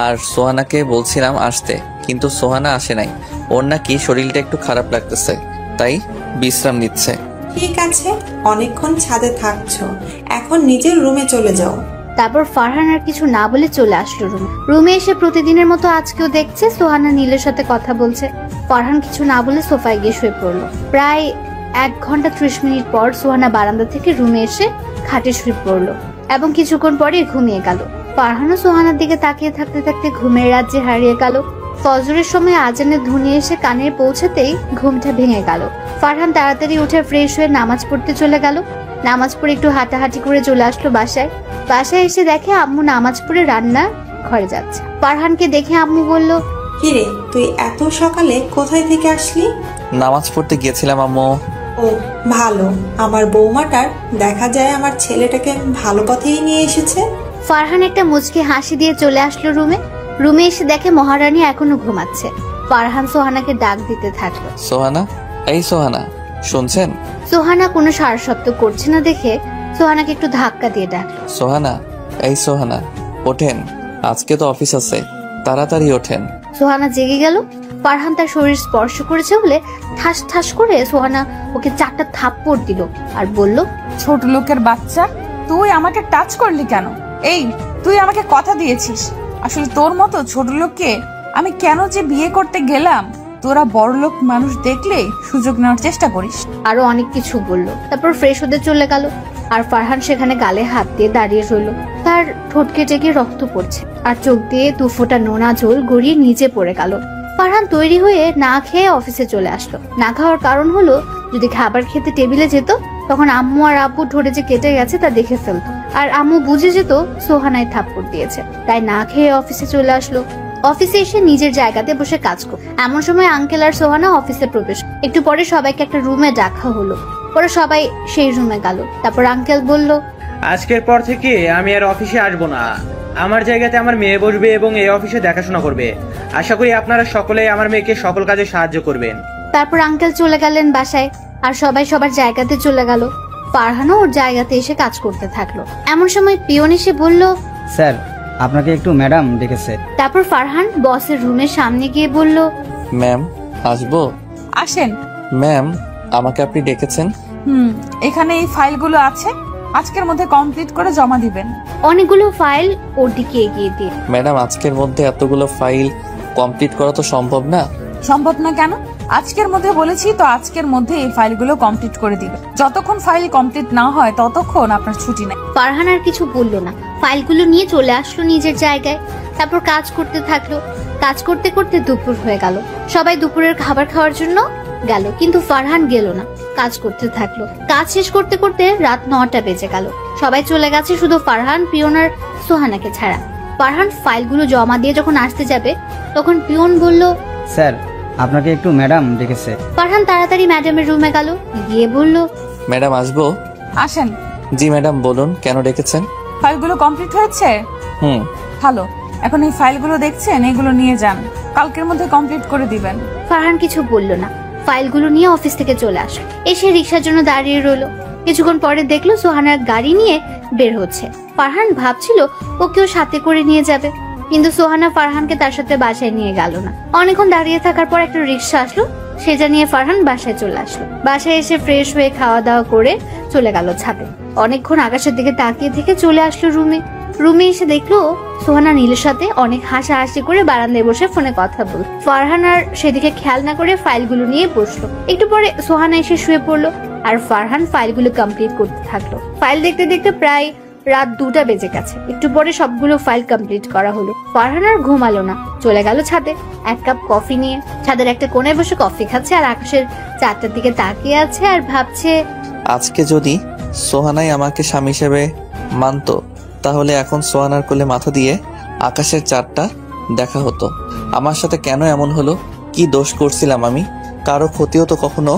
আর সোহানাকে বলছিলাম আসতে, কিন্তু সোহানা আসে নাই। ওর নাকি শরীরটা একটু খারাপ লাগতেছে, তাই বিশ্রাম নিচ্ছে।
ঠিক আছে, অনেকক্ষণ ছাদে থাকছো, এখন নিজের রুমে চলে যাও।
তারপর ফারহান আর কিছু না বলে চলে আসলো রুমে এসে প্রতিদিনের মতো আজকেও দেখছে সোহানা নীলের সাথে কথা বলছে। ফারহান কিছু না বলে সোফায় গিয়ে শুয়ে পড়লো। প্রায় 1 ঘন্টা 30 মিনিট পর সোহানা বারান্দা থেকে রুমে এসে খাটে শুয়ে পড়লো এবং কিছুক্ষণ পরে ঘুমিয়ে গেল। ফারহানও সোহানার দিকে তাকিয়ে থাকতে থাকতে ঘুমের রাজ্যে হারিয়ে গেল। ফজরের সময় আজানের ধ্বনি এসে কানে পৌঁছাতেই ঘুমটা ভেঙে গেল। ফারহান তাড়াতাড়ি উঠে ফ্রেশ হয়ে নামাজ পড়তে চলে গেল। নামাজ পড়ে একটু হাঁটাহাঁটি করে চলে আসলো বাসায় এসে দেখে আম্মু নামাজ পড়ে রান্না ঘরে যাচ্ছে। ফারহানকে দেখে আম্মু বলল,
কিরে, তুই এত সকালে কোথায় থেকে আসলি?
নামাজ পড়তে গিয়েছিলাম আম্মু।
ও ভালো, আমার বৌমাটার দেখা যায় আমার ছেলেটাকে ভালো পথেই নিয়ে এসেছে।
ফারহান একটা মুচকি হাসি দিয়ে চলে আসলো রুমে এসে দেখে মহারানী এখনো ঘুমাচ্ছে। ফারহান সোহানাকে ডাক দিতে থাকলো।
সোহানা, এই সোহানা, শুনছেন?
সোহানা কোনো সারা শব্দ করছে না দেখে সোহানাকে একটু ধাক্কা দিয়ে ডাকলো।
সোহানা, এই সোহানা, ওঠেন, আজকে তো অফিস আছে, তাড়াতাড়ি ওঠেন।
সোহানা জেগে গেল। ফারহান তার শরীর স্পর্শ করেছে বলে ঠাস ঠাস করে সোহানা ওকে 4টা থাপ্পড় দিল আর বলল,
ছোট লোকের বাচ্চা, তুই আমাকে টাচ করলি কেন? এই, তুই আমাকে কথা দিয়েছিস, আসলে তোর মতো ছোট লোককে আমি কেন যে বিয়ে করতে গেলাম? তোরা বড় লোক মানুষ দেখলেই সুযোগ নেওয়ার চেষ্টা করিস।
আরো অনেক কিছু বলল। তারপর ফ্রেশ হতে চলে গেল। আর ফারহান সেখানে গালে হাত দিয়ে দাঁড়িয়ে রইল। তার ঠোঁট কেটে গিয়ে রক্ত পড়ছে আর চোখ দিয়ে 2 ফোঁটা নোনা জল গড়িয়ে নিচে পড়ে গেল। ফারহান তৈরি হয়ে না খেয়ে অফিসে চলে আসলো। না খাওয়ার কারণ হলো, যদি খাবার খেতে টেবিলে যেত তখন আম্মু আর আব্বু ঠোঁটে যে কেটে গেছে তা দেখে ফেলতো, আর আম্মু বুঝে যেত সোহানায় থাপ্পড় দিয়েছে। তাই না খেয়ে অফিসে চলে আসলো। অফিসে এসে নিজের জায়গাতে বসে কাজ করত। এমন সময় আঙ্কেল আর সোহানা অফিসে প্রবেশ। একটু পরে সবাইকে একটা রুমে ডাকা হলো। পরে সবাই সেই রুমে গেল। তারপর আঙ্কেল বলল,
আজকের পর থেকে আমি আর অফিসে আসবো না। আমার জায়গাতে আমার মেয়ে বসবে এবং এই অফিসে দেখাশোনা করবে। আশা করি আপনারা সকলেই আমার মেয়েকে সকল কাজে সাহায্য করবেন।
তারপর আঙ্কেল চলে গেলেন বাসায় আর সবাই সবার জায়গাতে চলে গেল। ফারহানও ওর জায়গাতে এসে কাজ করতে থাকলো। এমন সময় পিয়ন এসে বলল,
স্যার আপনাকে একটু ম্যাডাম ডেকেছে।
তারপর ফারহান বসের রুমের সামনে গিয়ে বলল,
ম্যাম, আসবো?
আসেন।
ম্যাম, আমাকে আপনি ডেকেছেন?
এখানে এই ফাইলগুলো আছে, আজকের মধ্যে কমপ্লিট করে জমা দিবেন।
অনেকগুলো ফাইল ওর দিকে এগিয়ে দিয়ে।
ম্যাডাম, আজকের মধ্যে এতগুলো ফাইল কমপ্লিট করা তো সম্ভব না।
সম্ভব না কেন? আজকের মধ্যে বলেছি তো, আজকের মধ্যে এই ফাইলগুলো কমপ্লিট করে দিবে। যতক্ষণ ফাইল কমপ্লিট না হয় ততক্ষণ আপনার ছুটি নেই।
ফারহান আর কিছু বলল না, ফাইলগুলো নিয়ে চলে আসলো নিজের জায়গায়। তারপর কাজ করতে থাকলো। কাজ করতে করতে দুপুর হয়ে গেল। সবাই দুপুরের খাবার খাওয়ার জন্য গেল, কিন্তু ফারহান গেল না, কাজ করতে থাকলো। কাজ শেষ করতে করতে রাত 9টা বেজে গেল। সবাই চলে গেছে, শুধু ফারহান, পিয়ন আর সোহানাকে ছাড়া। ফারহান ফাইলগুলো জমা দিয়ে যখন আসতে যাবে তখন পিয়ন বলল,
স্যার আপনাকে একটু ম্যাডাম ডেকেছে।
ফারহান তাড়াতাড়ি ম্যাডামের রুমে গেল, গিয়ে বলল,
ম্যাডাম, আসবো?
আসেন।
জি ম্যাডাম, বলুন, কেন ডেকেছেন?
ফাইলগুলো কমপ্লিট হয়েছে? ভালো। এখন এই ফাইলগুলো দেখছেন, এগুলো নিয়ে যান, কালকের মধ্যে কমপ্লিট করে দিবেন।
ফারহান কিছু বলল না, ফাইলগুলো নিয়ে অফিস থেকে চলে আসলো। এসে রিক্সার জন্য দাঁড়িয়ে রইল। কিছুক্ষণ পরে দেখলো সোহানার গাড়ি নিয়ে বের হচ্ছে। ফারহান ভাবছিল ওকেও সাথে করে নিয়ে যাবে, কিন্তু সোহানা ফারহানকে তার সাথে বাসায় নিয়ে গেল না। অনেকক্ষণ দাঁড়িয়ে থাকার পর একটা রিক্সা আসলো, সেটা নিয়ে ফারহান বাসায় চলে আসলো। বাসায় এসে ফ্রেশ হয়ে খাওয়া দাওয়া করে চলে গেল ছাদে। অনেকক্ষণ আকাশের দিকে তাকিয়ে থেকে চলে আসলো রুমে এসে দেখলো সোহানা নীলের সাথে অনেক হাসাহাসি করে বারান্দায় বসে ফোনে কথা বল। ফারহান আর সেদিকে খেয়াল না করে ফাইলগুলো নিয়ে বসলো। একটু পরে সোহানা এসে শুয়ে পড়লো আর ফারহান ফাইলগুলো কমপ্লিট করতে থাকলো। ফাইল দেখতে দেখতে প্রায় রাত 2টা বেজে গেছে। একটু পরে সবগুলো ফাইল কমপ্লিট করা হলো। ফারহান আর ঘুমালো না, চলে গেল ছাদে 1 কাপ কফি নিয়ে। ছাদের একটা কোণায় বসে কফি খাচ্ছে আর আকাশের চাঁদটার দিকে তাকিয়ে আছে আর ভাবছে,
আজকে যদি সোহানাই আমাকে স্বামী হিসেবে মানতো, তাহলে এখন সোহানার কোলে মাথা দিয়ে আকাশের চাঁদটা দেখা হতো। আমার সাথে কেন এমন হলো? কি দোষ করছিলাম আমি? কারো ক্ষতিও তো কখনো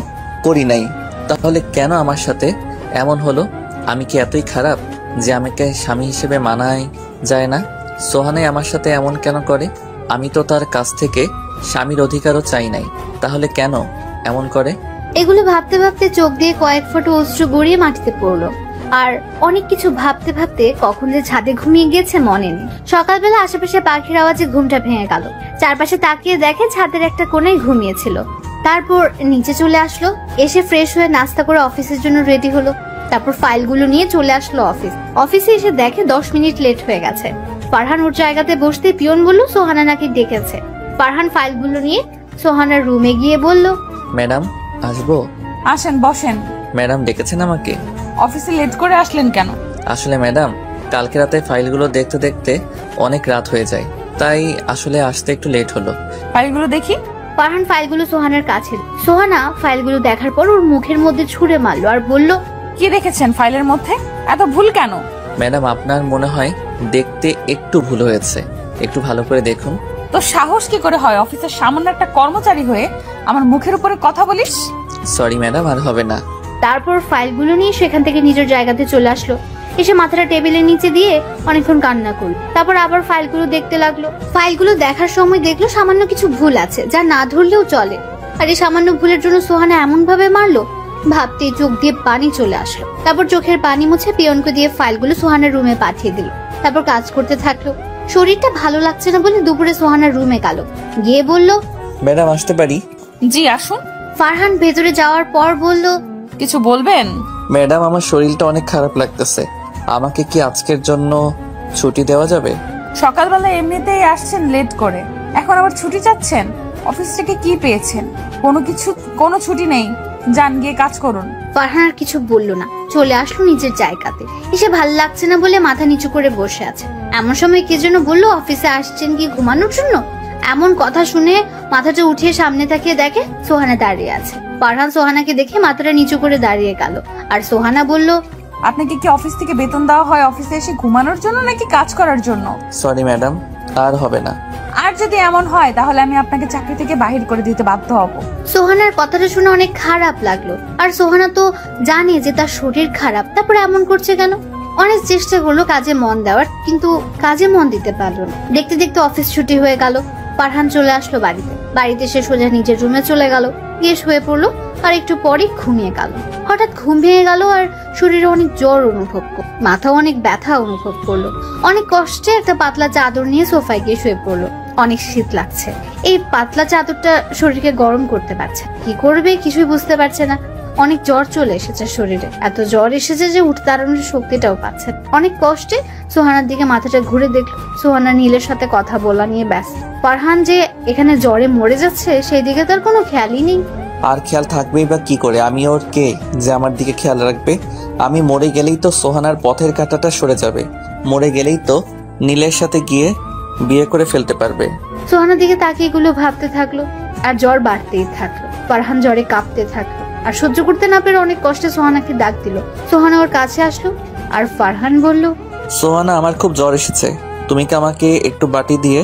করি নাই, তাহলে কেন আমার সাথে এমন হলো? আমি কি এতই খারাপ যে আমাকে স্বামী হিসেবে মানাই যায় না? সোহানাই আমার সাথে এমন কেন করে? আমি তো তার কাছ থেকে স্বামীর অধিকারও চাই নাই, তাহলে কেন এমন করে?
এগুলো ভাবতে ভাবতে চোখ দিয়ে কয়েক ফোঁটা অশ্রু গড়িয়ে মাটিতে পড়লো। আর অনেক কিছু ভাবতে ভাবতে কখন যে ছাদে ঘুমিয়ে গিয়েছে মনে নেই। সকালবেলা আশেপাশে পাখির আওয়াজে ঘুমটা ভেঙে গেল। চারপাশে তাকিয়ে দেখে ছাদের একটা কোণায় ঘুমিয়েছিল। তারপর নিচে চলে আসলো, এসে ফ্রেশ হয়ে নাস্তা করে অফিসের জন্য রেডি হলো। তারপর ফাইলগুলো নিয়ে চলে আসলো অফিসে এসে দেখে 10 মিনিট লেট হয়ে গেছে। ফারহান ওর জায়গাতে বসতে পিয়ন বলল সোহানা নাকি ডেকেছে। ফারহান ফাইলগুলো নিয়ে সোহানার রুমে গিয়ে বলল,
ম্যাডাম, আসবো?
আসেন, বসেন।
ম্যাডাম ডেকেছেন আমাকে?
অফিসে লেট করে আসলেন কেন?
আসলে ম্যাডাম, কালকে রাতে ফাইলগুলো দেখতে দেখতে অনেক রাত হয়ে যায়, তাই আসলে আসতে একটু লেট হলো।
ফাইলগুলো দেখি।
ফারহান ফাইলগুলো সোহানার কাছে। সোহানা ফাইলগুলো দেখার পর ওর মুখের মধ্যে ছুঁড়ে মারলো আর বলল,
কি দেখেছেন ফাইলের মধ্যে? এত ভুল কেন?
ম্যাডাম, আপনার মনে হয় দেখতে একটু ভুল হয়েছে, একটু ভালো করে দেখুন।
তো সাহস কি করে হয় অফিসের সামান্য একটা কর্মচারী হয়ে আমার মুখের উপরে কথা বলিস?
সরি ম্যাডাম, আর হবে না।
তারপর ফাইলগুলো নিয়ে সেখান থেকে নিজের জায়গাতে চলে আসলো। এসে মাথাটা টেবিলের নিচে দিয়ে অনেকক্ষণ কান্না করলো। তারপর আবার ফাইলগুলো দেখতে লাগলো। ফাইলগুলো দেখার সময় দেখলো সামান্য কিছু ভুল আছে, যা না ধরলেও চলে। আর এই সামান্য ভুলের জন্য সোহানা এমন ভাবে মারলো, ভাবতেই চোখ দিয়ে পানি চলে আসলো। তারপর চোখের পানি মুছে পিয়নকে দিয়ে ফাইলগুলো সোহানার রুমে পাঠিয়ে দিল। তারপর কাজ করতে থাকলো। শরীরটা ভালো লাগছে না বলে দুপুরে সোহানার রুমে গেল, গিয়ে বলল,
ম্যাডাম আসতে পারি?
জি আসুন।
ফারহান ভেতরে যাওয়ার পর বলল,
কিছু বলবেন?
ম্যাডাম, আমার শরীরটা অনেক খারাপ লাগতেছে, আমাকে কি আজকের জন্য ছুটি দেওয়া যাবে?
সকালবেলা এমনিতেই আসছেন লেট করে, এখন আবার ছুটি চাচ্ছেন? অফিস থেকে কি পেয়েছেন? কোনো ছুটি নেই, যান গিয়ে কাজ করুন।
ফারহান আর কিছু বললো না, চলে আসলো নিজের জায়গাতে। এসে ভালো লাগছে না বলে মাথা নিচু করে বসে আছে। এমন সময় কে যেন বললো অফিসে আসছেন কি ঘুমানোর জন্য। এমন কথা শুনে মাথাটা উঠিয়ে সামনে তাকিয়ে দেখে সোহানা দাঁড়িয়ে আছে। ফারহান সোহানাকে দেখে মাথাটা নিচু করে দাঁড়িয়ে গেল। আর সোহানা বলল,
আপনাকে কি অফিস থেকে বেতন দেওয়া হয় অফিসে এসে ঘুমানোর জন্য নাকি কাজ করার জন্য?
সরি ম্যাডাম, আর হবে না।
আর যদি এমন হয় তাহলে আমি আপনাকে চাকরি থেকে বাহির করে দিতে বাধ্য হব।
সোহানার কথাটা শুনে অনেক খারাপ লাগলো। আর সোহানা তো জানে যে তার শরীর খারাপ, তারপরে এমন করছে কেন। অনেক চেষ্টা করলো কাজে মন দেওয়ার, কিন্তু কাজে মন দিতে পারলো না। দেখতে দেখতে অফিস ছুটি হয়ে গেল। ফারহান চলে আসলো বাড়িতে এসে সোজা নিজের রুমে চলে গেল, গিয়ে শুয়ে পড়লো। আর একটু পরে ঘুমিয়ে গেল। হঠাৎ ঘুম ভেঙে গেল আর শরীরে অনেক জ্বর অনুভব করলো, মাথাও অনেক ব্যথা অনুভব করলো। অনেক কষ্টে একটা পাতলা চাদর নিয়ে সোফায় গিয়ে শুয়ে পড়লো। অনেক শীত লাগছে, এই পাতলা চাদরটা শরীরকে গরম করতে পারছে, কি করবে কিছুই বুঝতে পারছে না। অনেক জ্বর চলে এসেছে শরীরে, এত জ্বর এসেছে যে উঠে দাঁড়ানোর শক্তিটাও পাচ্ছে। অনেক কষ্টে সোহানার দিকে মাথাটা ঘুরে দেখলো সোহানা নীলের সাথে কথা বলা নিয়ে ব্যস্ত। ফারহান যে এখানে জ্বরে মরে যাচ্ছে সেই দিকে তার কোনো খেয়ালই নেই।
আর খেয়াল থাকবেই বা কি করে? আমি ওর কে যে আমার দিকে খেয়াল রাখবে? আমি মরে গেলেই তো সোহানার পথের কাঁটাটা সরে যাবে, মরে গেলেই তো নীলের সাথে গিয়ে বিয়ে করে ফেলতে পারবে।
সোহানার দিকে তাকিয়ে এগুলো ভাবতে থাকলো আর জ্বর বাড়তেই থাকলো। ফারহান জ্বরে কাঁপতে থাকলো আর সহ্য করতে না পেরে অনেক কষ্টে সোহানাকে ডাক দিল। সোহানা ওর কাছে আসলো আর ফারহান বলল,
সোহানা, আমার খুব জ্বর এসেছে, তুমি কি আমাকে একটু বাটি দিয়ে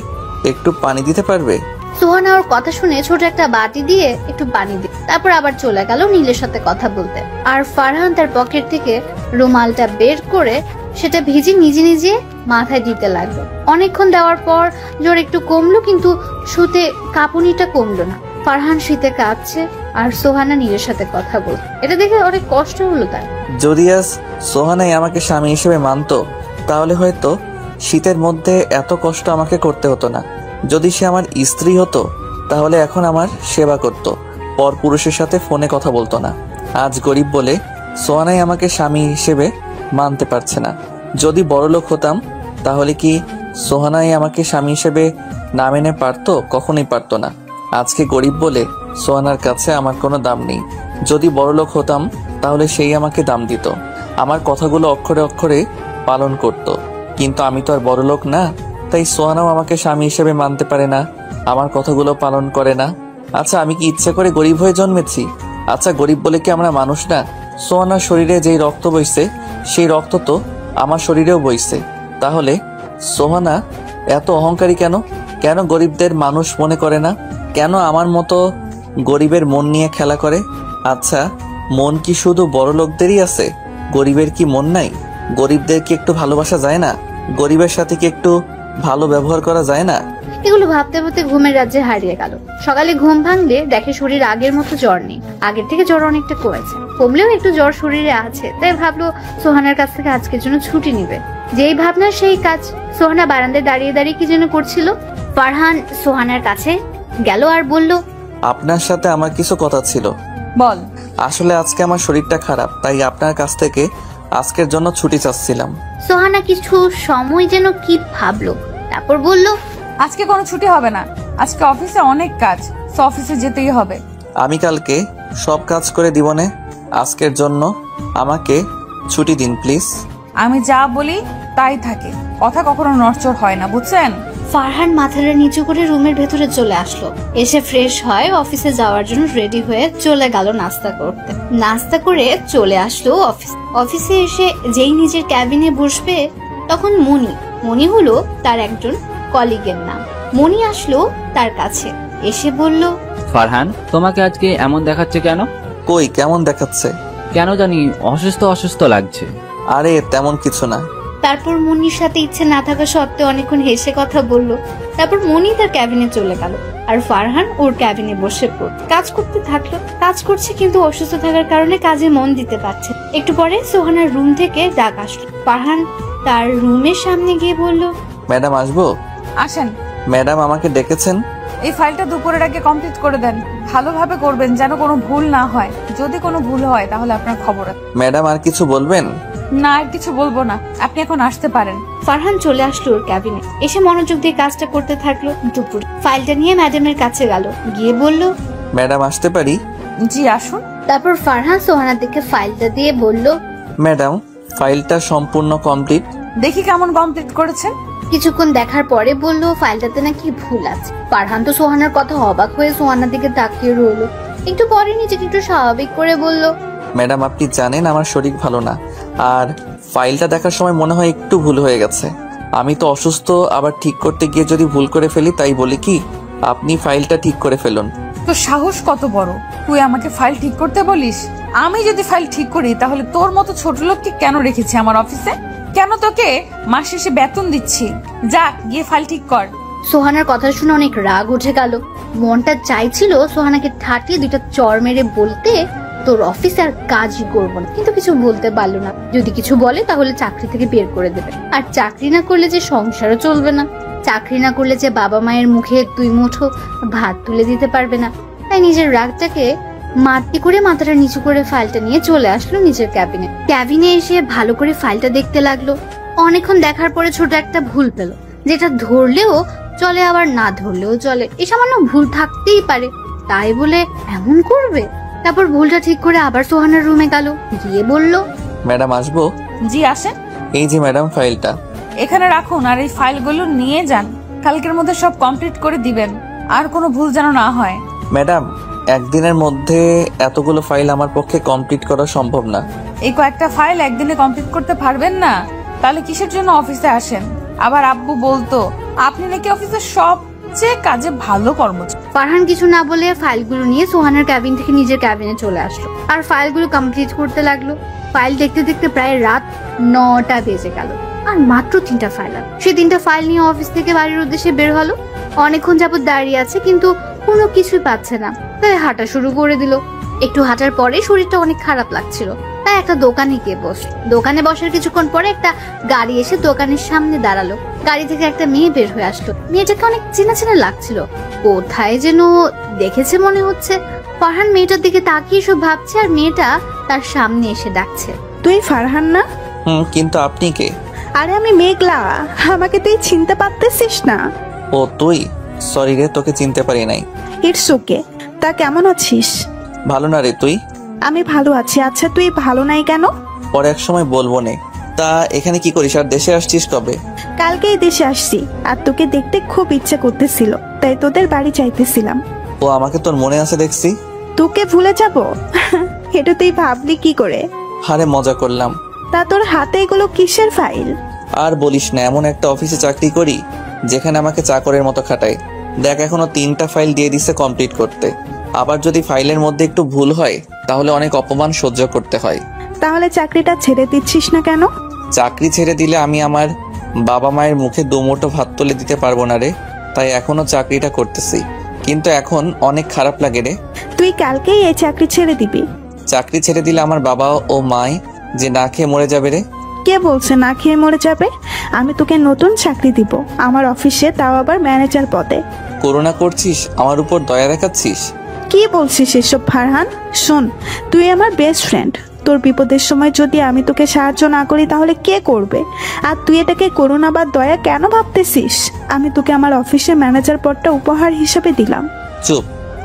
একটু পানি দিতে পারবে?
সোহানা ওর কথা শুনে ছোট একটা বাটি দিয়ে একটু পানি দিল। তারপর আবার চলে গেল নীলের সাথে কথা বলতে। আর ফারহান তার পকেট থেকে রুমালটা বের করে সেটা ভিজে নিজে নিজে মাথায় দিতে লাগলো। অনেকক্ষণ দেওয়ার পর জ্বর একটু কমলো, কিন্তু শুতে কাঁপুনিটা কমলো না। ফারহান শীতে কাঁপছে আর সোহানা নীলের সাথে কথা বলছে, এটা দেখে অনেক কষ্ট হলো তার।
যদি আজ সোহানাই আমাকে স্বামী হিসেবে মানতো তাহলে হয়তো শীতের মধ্যে এত কষ্ট আমাকে করতে হতো না। যদি সে আমার স্ত্রী হতো তাহলে এখন আমার সেবা করত, পর পুরুষের সাথে ফোনে কথা বলতো না। আজ গরিব বলে সোহানাই আমাকে স্বামী হিসেবে মানতে পারছে না। যদি বড়লোক হতাম তাহলে কি সোহানাই আমাকে স্বামী হিসেবে না মেনে পারতো? কখনোই পারতো না। আজকে গরিব বলে সোহানার কাছে আমার কোনো দাম নেই। যদি বড়লোক হতাম তাহলে সেই আমাকে দাম দিত, আমার কথাগুলো অক্ষরে অক্ষরে পালন করত। কিন্তু আমি তো আর বড়লোক না, তাই সোহানাও আমাকে স্বামী হিসেবে মানতে পারে না, আমার কথাগুলো পালন করে না। আচ্ছা, আমি কি ইচ্ছে করে গরিব হয়ে জন্মেছি? আচ্ছা, গরিব বলে কি আমরা মানুষ না? সোহানার শরীরে যেই রক্ত বইছে সেই রক্ত তো আমার শরীরেও বইছে। তাহলে সোহানা এত অহংকারী কেন? কেন গরিবদের মানুষ মনে করে না? কেন আমার মতো গরিবের মন নিয়ে খেলা করে? আচ্ছা, মন কি শুধু বড় লোকদেরই আছে? গরিবের কি মন নাই? গরিবদের কি একটু ভালোবাসা যায় না? গরিবের সাথে কি একটু ভালো ব্যবহার করা যায় না?
এগুলো ভাবতে ভাবতে ঘুমের রাজ্যে হারিয়ে গেল। সকালে ঘুম ভাঙলে দেখে শরীর আগের মতো জ্বর নেই, আগের থেকে জ্বর অনেকটা কমেছে। কমলেও একটু জ্বর শরীরে আছে, তাই ভাবলো সোহানার কাছ থেকে আজকের জন্য ছুটি নিবে। যেই ভাবনা সেই কাজ। সোহানা বারান্দায় দাঁড়িয়ে দাঁড়িয়ে কি যেন করছিল। ফারহান সোহানার কাছে গেল আর বলল,
আপনার সাথে আমার কিছু কথা ছিল।
বল।
আসলে আজকে আমার শরীরটা খারাপ, তাই আপনার কাছ থেকে আজকের জন্য ছুটি চাচ্ছিলাম।
সোহানা কিছু সময় যেন কি ভাবলো, তারপর বলল,
আজকে কোনো ছুটি হবে না, আজকে অফিসে অনেক কাজ, তো অফিসে যেতেই হবে।
আমি কালকে সব কাজ করে দিবনে, আজকের জন্য আমাকে ছুটি দিন প্লিজ।
আমি যা বলি তাই থাকে, কথা কখনো নড়চড় হয় না, বুঝছেন?
ফারহান মাথাটা নিচু করে রুমের ভেতরে চলে আসলো। এসে ফ্রেশ হয় অফিসে যাওয়ার জন্য রেডি হয়ে চলে গেল নাস্তা করতে। নাস্তা করে চলে আসলো অফিসে এসে যেই নিজের ক্যাবিনে বসবে তখন মনি হলো তার একজন কলিগের নাম। মনি আসলো তার কাছে, এসে বলল,
ফারহান, তোমাকে আজকে এমন দেখাচ্ছে কেন?
কই, কেমন দেখাচ্ছে?
কেন জানি অসুস্থ অসুস্থ লাগছে।
আরে তেমন কিছু না।
তারপর মনির সাথে ইচ্ছে না থাকা সত্ত্বেও অনেকক্ষণ হেসে কথা বলল। তারপর মনি তার ক্যাবিনে চলে গেল আর ফারহান ওর ক্যাবিনে বসে পড়ল। কাজ করতে থাকলো। কাজ করছে কিন্তু অসুস্থ থাকার কারণে কাজে মন দিতে পারছে। একটু পরে সোহানার রুম থেকে ডাক আসলো। ফারহান তার রুমের সামনে গিয়ে বলল,
ম্যাডাম আসবো?
আসেন।
ম্যাডাম আমাকে ডেকেছেন?
এই ফাইলটা দুপুরের আগে কমপ্লিট করে দেন। ভালোভাবে করবেন যেন কোনো ভুল না হয়। যদি কোনো ভুল হয় তাহলে আপনার খবর আছে।
ম্যাডাম আর কিছু বলবেন?
না, আর কিছু বলবো না, আপনি এখন আসতে পারেন।
ফারহান চলে আসলো ওর ক্যাবিনে। এসে মনোযোগ দিয়ে কাজটা করতে থাকলো। দুপুর ফাইলটা নিয়ে ম্যাডামের কাছে গেল, গিয়ে বলল,
ম্যাডাম আসতে পারি?
জি আসুন।
তারপর ফারহান সোহানার দিকে ফাইলটা দিয়ে বলল,
ম্যাডাম ফাইলটা সম্পূর্ণ কমপ্লিট।
দেখি কেমন কমপ্লিট করেছেন।
কিছুক্ষণ দেখার পরে বলল ফাইলটাতে নাকি ভুল আছে। ফারহান তো সোহানার কথা অবাক হয়ে সোহানার দিকে তাকিয়ে রইল। একটু পরে নিজেকে একটু স্বাভাবিক করে বলল,
ম্যাডাম আপনি জানেন আমার শরীর ভালো না, আর ফাইলটা দেখার সময় মনে হয় একটু ভুল হয়ে গেছে। আমি তো অসুস্থ, আবার ঠিক করতে গিয়ে যদি ভুল করে ফেলি তাই বলি কি আপনি ফাইলটা ঠিক করে ফেলুন।
তো সাহস কত বড়, তুই আমাকে ফাইল ঠিক করতে বলিস? আমি যদি ফাইল ঠিক করি তাহলে তোর মতো ছোট লোককে কেন রেখেছি আমার অফিসে? কেন তোকে মাস শেষে বেতন দিচ্ছি? যা গিয়ে ফাইল ঠিক কর।
সোহানার কথা শুনে অনেক রাগ উঠে গেল। মনটা চাইছিল সোহানাকে ঠাটিয়ে দুইটা চর মেরে বলতে, তোর অফিসে আর কাজই করবো না, কিন্তু কিছু বলতে পারলো না। যদি কিছু বলে তাহলে চাকরি থেকে বের করে দেবে, আর চাকরি না করলে যে সংসারও চলবে না, চাকরি না করলে যে বাবা মায়ের মুখে 2 মুঠো ভাত তুলে দিতে পারবে না। তাই নিজের রাগটাকে মাটি করে মাথাটা নিচু করে ফাইলটা নিয়ে চলে আসলো নিজের ক্যাবিনে। ক্যাবিনে এসে ভালো করে ফাইলটা দেখতে লাগলো। অনেকক্ষণ দেখার পরে ছোট একটা ভুল পেল, যেটা ধরলেও চলে আবার না ধরলেও চলে। এই সামান্য ভুল থাকতেই পারে, তাই বলে এমন করবে? তারপর ভুলটা ঠিক করে আবার সোহানার রুমে গেল, গিয়ে বলল,
ম্যাডাম আসবো?
জি আসেন।
এই যে ম্যাডাম ফাইলটা
এখানে রাখুন আর এই ফাইলগুলো নিয়ে যান। কালকের মধ্যে সব কমপ্লিট করে দিবেন, আর কোনো ভুল যেন না হয়।
ম্যাডাম একদিনের মধ্যে এতগুলো ফাইল আমার পক্ষে কমপ্লিট করা সম্ভব না।
এই কয়েকটা ফাইল একদিনে কমপ্লিট করতে পারবেন না? তাহলে কিসের জন্য অফিসে আসেন? আবার আব্বু বলতো আপনি নাকি অফিসের সবচেয়ে কাজে ভালো কর্মচারী।
ফারহান কিছু না বলে ফাইলগুলো নিয়ে সোহানার ক্যাবিন থেকে নিজের ক্যাবিনে চলে আসলো আর ফাইলগুলো কমপ্লিট করতে লাগলো। ফাইল দেখতে দেখতে প্রায় রাত 9টা বেজে গেল আর মাত্র 3টা ফাইল। সে 3টা ফাইল নিয়ে অফিস থেকে বাড়ির উদ্দেশ্যে বের হলো। অনেকক্ষণ যাবত দাঁড়িয়ে আছে কিন্তু কোনো কিছুই পাচ্ছে না, তাই হাঁটা শুরু করে দিল। একটু হাঁটার পরে শরীরটা অনেক খারাপ লাগছিল, তাই একটা দোকানে গিয়ে বসলো। দোকানে বসার কিছুক্ষণ পরে একটা গাড়ি এসে দোকানের সামনে দাঁড়ালো। গাড়ি থেকে একটা মেয়ে বের হয়ে আসলো। মেয়েটাকে অনেক চেনা চেনা লাগছিল, কোথায় যেন দেখেছে মনে হচ্ছে। ফারহান মেয়েটার দিকে তাকিয়ে সব ভাবছে আর মেয়েটা তার সামনে এসে ডাকছে,
তুই ফারহান না?
কিন্তু আপনি কে?
আরে আমি মেঘলা, আমাকে তুই চিনতে পারতেছিস না?
ও তুই? সরি রে, তোকে চিনতে পারি নাই।
It's okay. তা কেমন আছিস?
ভালো না রে, তুই?
আমি ভালো আছি। আচ্ছা তুই ভালো নাই কেন?
পরে এক সময় বলবো নে। তা এখানে কি করিস আর দেশে আসছিস কবে?
কালকেই দেশে আসছি, আর তোকে দেখতে খুব ইচ্ছে করতেছিল, তাই তোদের বাড়ি চাইতেছিলাম।
ও আমাকে তোর মনে আছে দেখছি।
তোকে ভুলে যাব? এটা তুই ভাবলি কি করে?
আরে মজা করলাম।
তা তোর হাতে এগুলো কিসের ফাইল?
আর বলিস না, এমন একটা অফিসে চাকরি করি যেখানে আমাকে চাকরের মতো খাটায়। দেখ এখনো 3টা ফাইল দিয়ে দিছে কমপ্লিট করতে, আবার যদি ফাইলের মধ্যে একটু ভুল হয় তাহলে অনেক অপমান সহ্য করতে হয়।
তাহলে চাকরিটা ছেড়ে দিচ্ছিস না কেন?
চাকরি ছেড়ে দিলে আমি আমার বাবা মায়ের মুখে 2 মুঠো ভাত তুলে দিতে পারবো না রে, তাই এখনো চাকরিটা করতেছি। কিন্তু এখন অনেক খারাপ লাগে রে।
তুই কালকেই এই চাকরি ছেড়ে দিবি?
চাকরি ছেড়ে দিলে আমার বাবা ও মাই যে না খেয়ে মরে যাবে রে।
কে বলছে না খেয়ে মরে যাবে? আমি তোকে নতুন চাকরি দিব আমার অফিসে, তাও আবার ম্যানেজার পদে।
করুণা করছিস, আমার উপর দয়া দেখাচ্ছিস?
কি বলছিস এসব ফারহান? শোন, তুই আমার বেস্ট ফ্রেন্ড। তোর বিপদের সময় যদি আমি তোকে সাহায্য না করি তাহলে কে করবে? আর তুই এটাকে করুণা বা দয়া কেন ভাবতেছিস? আমি তোকে আমার অফিসে ম্যানেজার পদটা উপহার হিসেবে দিলাম।
চুপ।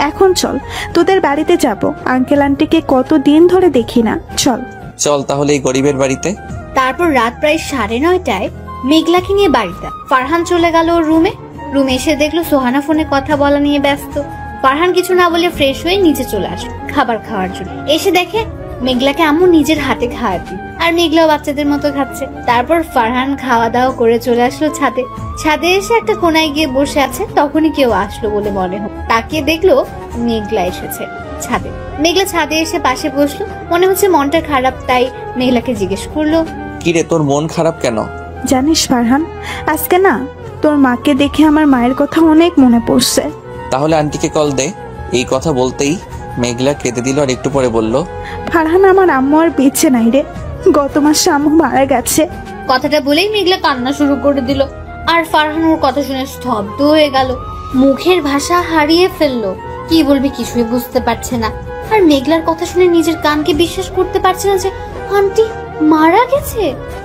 এখন চল, তোদের বাড়িতে যাব। আঙ্কেল আন্টিকে কতদিন ধরে দেখি না। চল
চল তাহলে এই গরিবের বাড়িতে।
তারপর রাত প্রায় 9:30টায় মেঘলাকে নিয়ে বাড়িতে ফারহান চলে গেল ওর রুমে। রুমে এসে দেখলো সোহানা ফোনে কথা বলা নিয়ে ব্যস্ত। ফারহান কিছু না বলে ফ্রেশ হয়ে নিচে চলে আসলো খাবার খাওয়ার জন্য। এসে দেখে মেঘলাকে আম্মু নিজের হাতে খাওয়াতে, আর মেঘলাও বাচ্চাদের মতো খাচ্ছে। তারপর ফারহান খাওয়া দাওয়া করে চলে আসলো ছাদে। ছাদে এসে একটা কোনায় গিয়ে বসে আছে, তখনই কেউ আসলো বলে মনে হলো। তাকিয়ে দেখলো মেঘলা এসেছে ছাদে। মেঘলা ছাদে এসে পাশে বসলো, মনে হচ্ছে মনটা খারাপ, তাই মেঘলাকে জিজ্ঞেস করলো,
কিরে, তোর মন খারাপ কেন?
জানিস ফারহান, আজকে না তোর মাকে দেখে আমার মায়ের কথা অনেক মনে পড়ছে।
তাহলে আন্টিকে কল দে। এই কথা বলতেই মেঘলা কেঁদে দিল আর একটু পরে বলল,
ফারহান, আমার আম্মু আর বেঁচে নাই রে, গত মাসে আম্মু মারা গেছে।
কথাটা বলেই মেঘলা কান্না শুরু করে দিল। আর ফারহান ওর কথা শুনে স্তব্ধ হয়ে গেল, মুখের ভাষা হারিয়ে ফেললো। কি বলবে কিছুই বুঝতে পারছে না। আর মেঘলার কথা শুনে নিজের কানকে বিশ্বাস করতে পারছে না যে আন্টি মারা গেছে।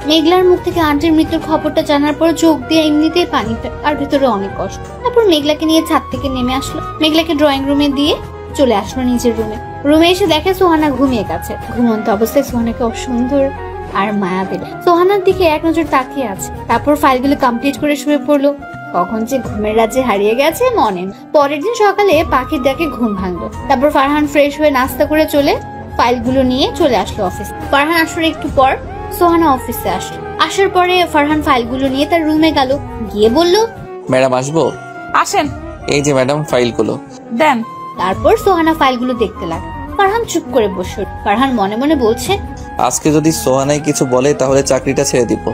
মেঘলার মুখ থেকে আন্টির মৃত্যুর খবরটা জানার পর চোখ দিয়ে এমনিতেই পানি আর ভিতরে অনেক কষ্ট। তারপর মেঘলাকে নিয়ে ছাদ থেকে নেমে আসলো, মেঘলাকে ড্রয়িং রুমে দিয়ে চলে আসলো নিজের রুমে। রুমে এসে দেখে সোহানা ঘুমিয়ে গেছে। ঘুমন্ত অবস্থায় সোহানাকে অসুন্দর আর মায়া দিল। সোহানার দিকে এক নজর তাকিয়ে আছে, তারপর ফাইলগুলো কমপ্লিট করে শুয়ে পড়লো। কখন যে ঘুমের রাজ্যে হারিয়ে গেছে মনে। পরের দিন সকালে পাখির ডাকে ঘুম ভাঙলো। তারপর ফারহান ফ্রেশ হয়ে নাস্তা করে চলে ফাইলগুলো নিয়ে চলে আসলো অফিস। ফারহান আসার একটু পর সোহানা অফিসে আসলো। আসার পরে ফারহান ফাইলগুলো নিয়ে তার রুমে গেল, গিয়ে বলল,
ম্যাডাম আসবো?
আসেন।
এই যে ম্যাডাম, ফাইলগুলো
দেন।
তারপর সোহানা ফাইলগুলো দেখতে লাগলো। ফারহান চুপ করে বসল। ফারহান মনে মনে বলছে,
আজকে যদি সোহানাই কিছু বলে তাহলে চাকরিটা ছেড়ে দিব,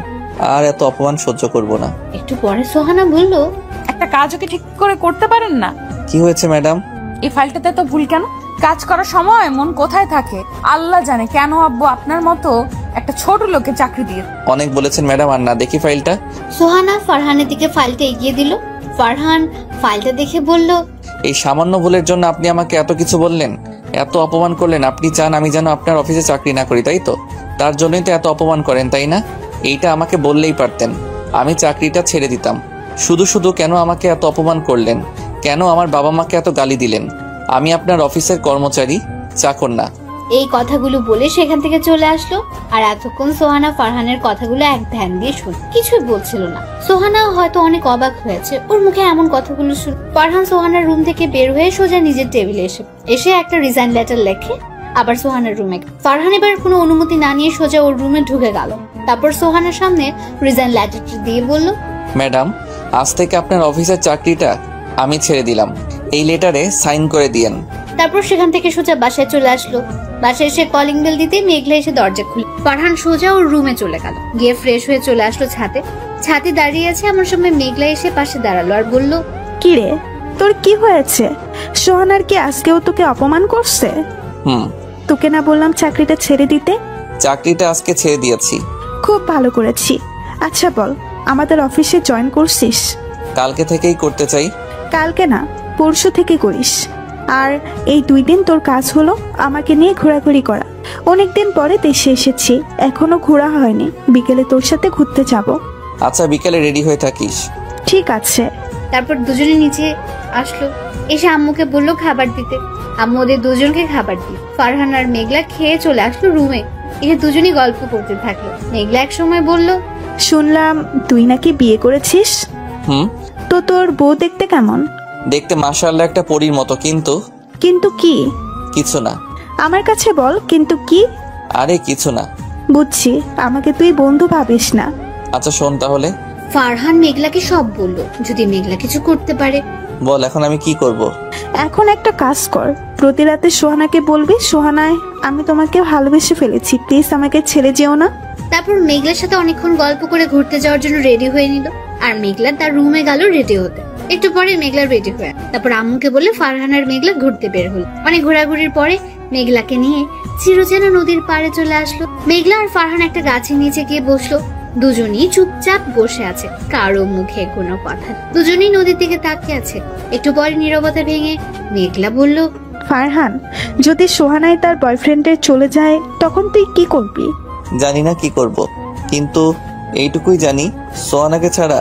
আর এত অপমান সহ্য করব না।
একটু পরে সোহানা বলল,
একটা কাজও কি ঠিক করে করতে পারেন না?
কি হয়েছে ম্যাডাম?
এই ফাইলটাতে তো ভুল কেন? কাজ করার সময় মন কোথায় থাকে আল্লাহ জানে। কেন আব্বু আপনার মতো একটা ছোট লোকে চাকরি দিয়ে?
অনেক বলেছেন ম্যাডাম, আর না দেখি ফাইলটা।
সোহানা ফারহানের দিকে ফাইলটা এগিয়ে দিল। ফারহান ফাইলটা দেখে বলল,
এই সামান্য ভুলের জন্য আপনি আমাকে এত কিছু বললেন, এত অপমান করলেন। আপনি চান আমি যেন আপনার অফিসে চাকরি না করি, তাই তো? তার জন্যই তো এত অপমান করেন, তাই না? এইটা আমাকে বললেই পারতেন, আমি চাকরিটা ছেড়ে দিতাম। শুধু শুধু কেন আমাকে এত অপমান করলেন? কেন আমার বাবা মাকে এত গালি দিলেন? আমি আপনার অফিসের কর্মচারী, চাকর না।
এই কথাগুলো বলে সেখান থেকে চলে আসলো। আর এতক্ষণ সোহানা ফারহানের কথাগুলো এক ধ্যান দিয়ে শুন, কিছুই বলছিল না। সোহানা হয়তো অনেক অবাক হয়েছে ওর মুখে এমন কথাগুলো শুনে। ফারহান সোহানার রুম থেকে বের হয়ে সোজা নিজের টেবিলে এসে একটা রিজাইন লেটার লেখে আবার সোহানার রুমে। ফারহান এবার কোনো অনুমতি না নিয়ে সোজা ওর রুমে ঢুকে গেল। তারপর সোহানার সামনে রিজাইন লেটারটি দিয়ে বলল,
ম্যাডাম, আজ থেকে আপনার অফিসের চাকরিটা আমি ছেড়ে দিলাম। এই লেটারে সাইন করে দিয়েন।
তারপর সেখান থেকে সোজা বাসায় চলে আসলো। বাসায় এসে কলিং বেল দিতে মেঘলা এসে দরজা খুলে। ফারহান সোজা ওর রুমে চলে গেল, গিয়ে ফ্রেশ হয়ে চলে আসলো ছাদে। ছাদে দাঁড়িয়ে আছে এমন সময় মেঘলা এসে পাশে দাঁড়ালো আর বলল,
কি রে, তোর কি হয়েছে? সোহানার কি আজকেও তোকে অপমান করছে? তোকে না বললাম চাকরিটা ছেড়ে দিতে?
চাকরিটা আজকে ছেড়ে দিয়েছি।
খুব ভালো করেছি। আচ্ছা বল, আমাদের অফিসে জয়েন করছিস?
কালকে থেকেই করতে চাই।
কালকে না, পরশু থেকে করিস। আর এই 2 দিন তোর কাজ হলো আমাকে নিয়ে ঘোরাঘুরি করা। অনেকদিন পরে দেশে এসেছি, এখনো ঘোরা হয়নি। বিকেলে তোর সাথে ঘুরতে যাব।
আচ্ছা, বিকেলে রেডি হয়ে থাকিস।
ঠিক আছে।
তারপর দুজনে নিচে আসলো, এসে আম্মুকে বললো খাবার দিতে। আম্মু ওদের দুজনকে খাবার দিল। ফারহান আর মেঘলা খেয়ে চলে আসলো রুমে। এসে দুজনই গল্প করতে থাকলো। মেঘলা এক সময় বলল,
শুনলাম তুই নাকি বিয়ে করেছিস। তো তোর বউ দেখতে কেমন?
দেখতে মাশাআল্লাহ একটা পরীর মতো। কিন্তু
কিন্তু কি?
কিছু না।
আমার কাছে বল, কিন্তু কি?
আরে কিছু না।
বুঝছি, আমাকে তুই বন্ধু ভাবিস না।
আচ্ছা শোন তাহলে।
ফারহান মেঘলাকে সব বলল, যদি মেঘলা কিছু করতে পারে।
বল এখন আমি কি করব?
এখন একটা কাজ কর, প্রতি রাতে সোহানাকে বলবি, সোহানায় আমি তোমাকে ভালোবেসে ফেলেছি, প্লিজ আমাকে ছেড়ে যেও না।
তারপর মেঘলার সাথে অনেকক্ষণ গল্প করে ঘুরতে যাওয়ার জন্য রেডি হয়ে নিল। আর মেঘলা তার রুমে গেল রেডি হতে। একটু পরে মেঘলা রেডি হয়ে তারপর আম্মুকে বলে ফারহান আর মেঘলা ঘুরতে বের হলো। অনেক ঘোরাঘুরির পরে মেঘলাকে নিয়ে চিরচেনা নদীর পাড়ে চলে আসলো। মেঘলা আর ফারহান একটা গাছের নিচে গিয়ে বসলো। দুজনই চুপচাপ বসে আছে, কারো মুখে কোনো কথা। দুজনই নদীর দিকে তাকিয়ে আছে। একটু পরে নীরবতা ভেঙে মেঘলা বলল,
ফারহান, যদি সোহানায় তার বয়ফ্রেন্ডের চলে যায় তখন তুই কি করবি?
জানি না কি করব, কিন্তু এইটুকুই জানি সোহানাকে ছাড়া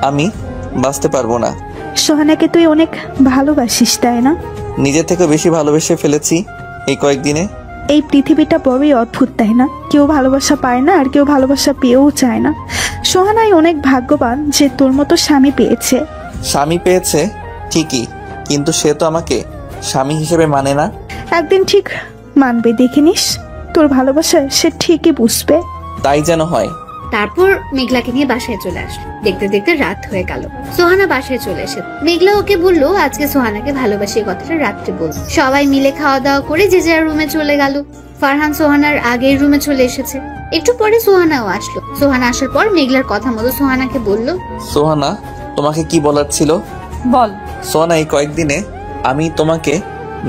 আমি বাঁচতে পারবো না।
সোহানাকে তুই অনেক ভালোবাসিস, তাই না?
নিজে থেকে বেশি ভালোবেসে ফেলেছি এই কয়েকদিনে।
এই পৃথিবীটা বড়ই অদ্ভুত, তাই না? কেউ ভালোবাসা পায় না, আর কেউ ভালোবাসা পেয়েও চায় না। সোহানাই অনেক ভাগ্যবান যে তোর মতো স্বামী পেয়েছে।
স্বামী পেয়েছে ঠিকই, কিন্তু সে তো আমাকে স্বামী হিসেবে মানে না।
একদিন ঠিক মানবে, দেখে নিস। তোর ভালোবাসা সে ঠিকই বুঝবে।
তাই যেন হয়।
তারপর মেঘলাকে নিয়ে বাসায় চলে আসলো। দেখতে দেখতে রাত হয়ে গেল। সোহানা বাসায় চলে এসে মেঘলা ওকে বললো আজকে সোহানাকে ভালোবাসি কথাটা রাত্রে বল। সবাই মিলে খাওয়া দাওয়া করে যে যার রুমে চলে গেল। ফারহান সোহানার আগের রুমে চলে এসেছে। একটু পরে সোহানাও আসলো। সোহানা আসার পর মেঘলার কথা মতো সোহানাকে বলল,
সোহানা, তোমাকে কি বলার ছিল?
বল।
সোহানা, এই কয়েকদিনে আমি তোমাকে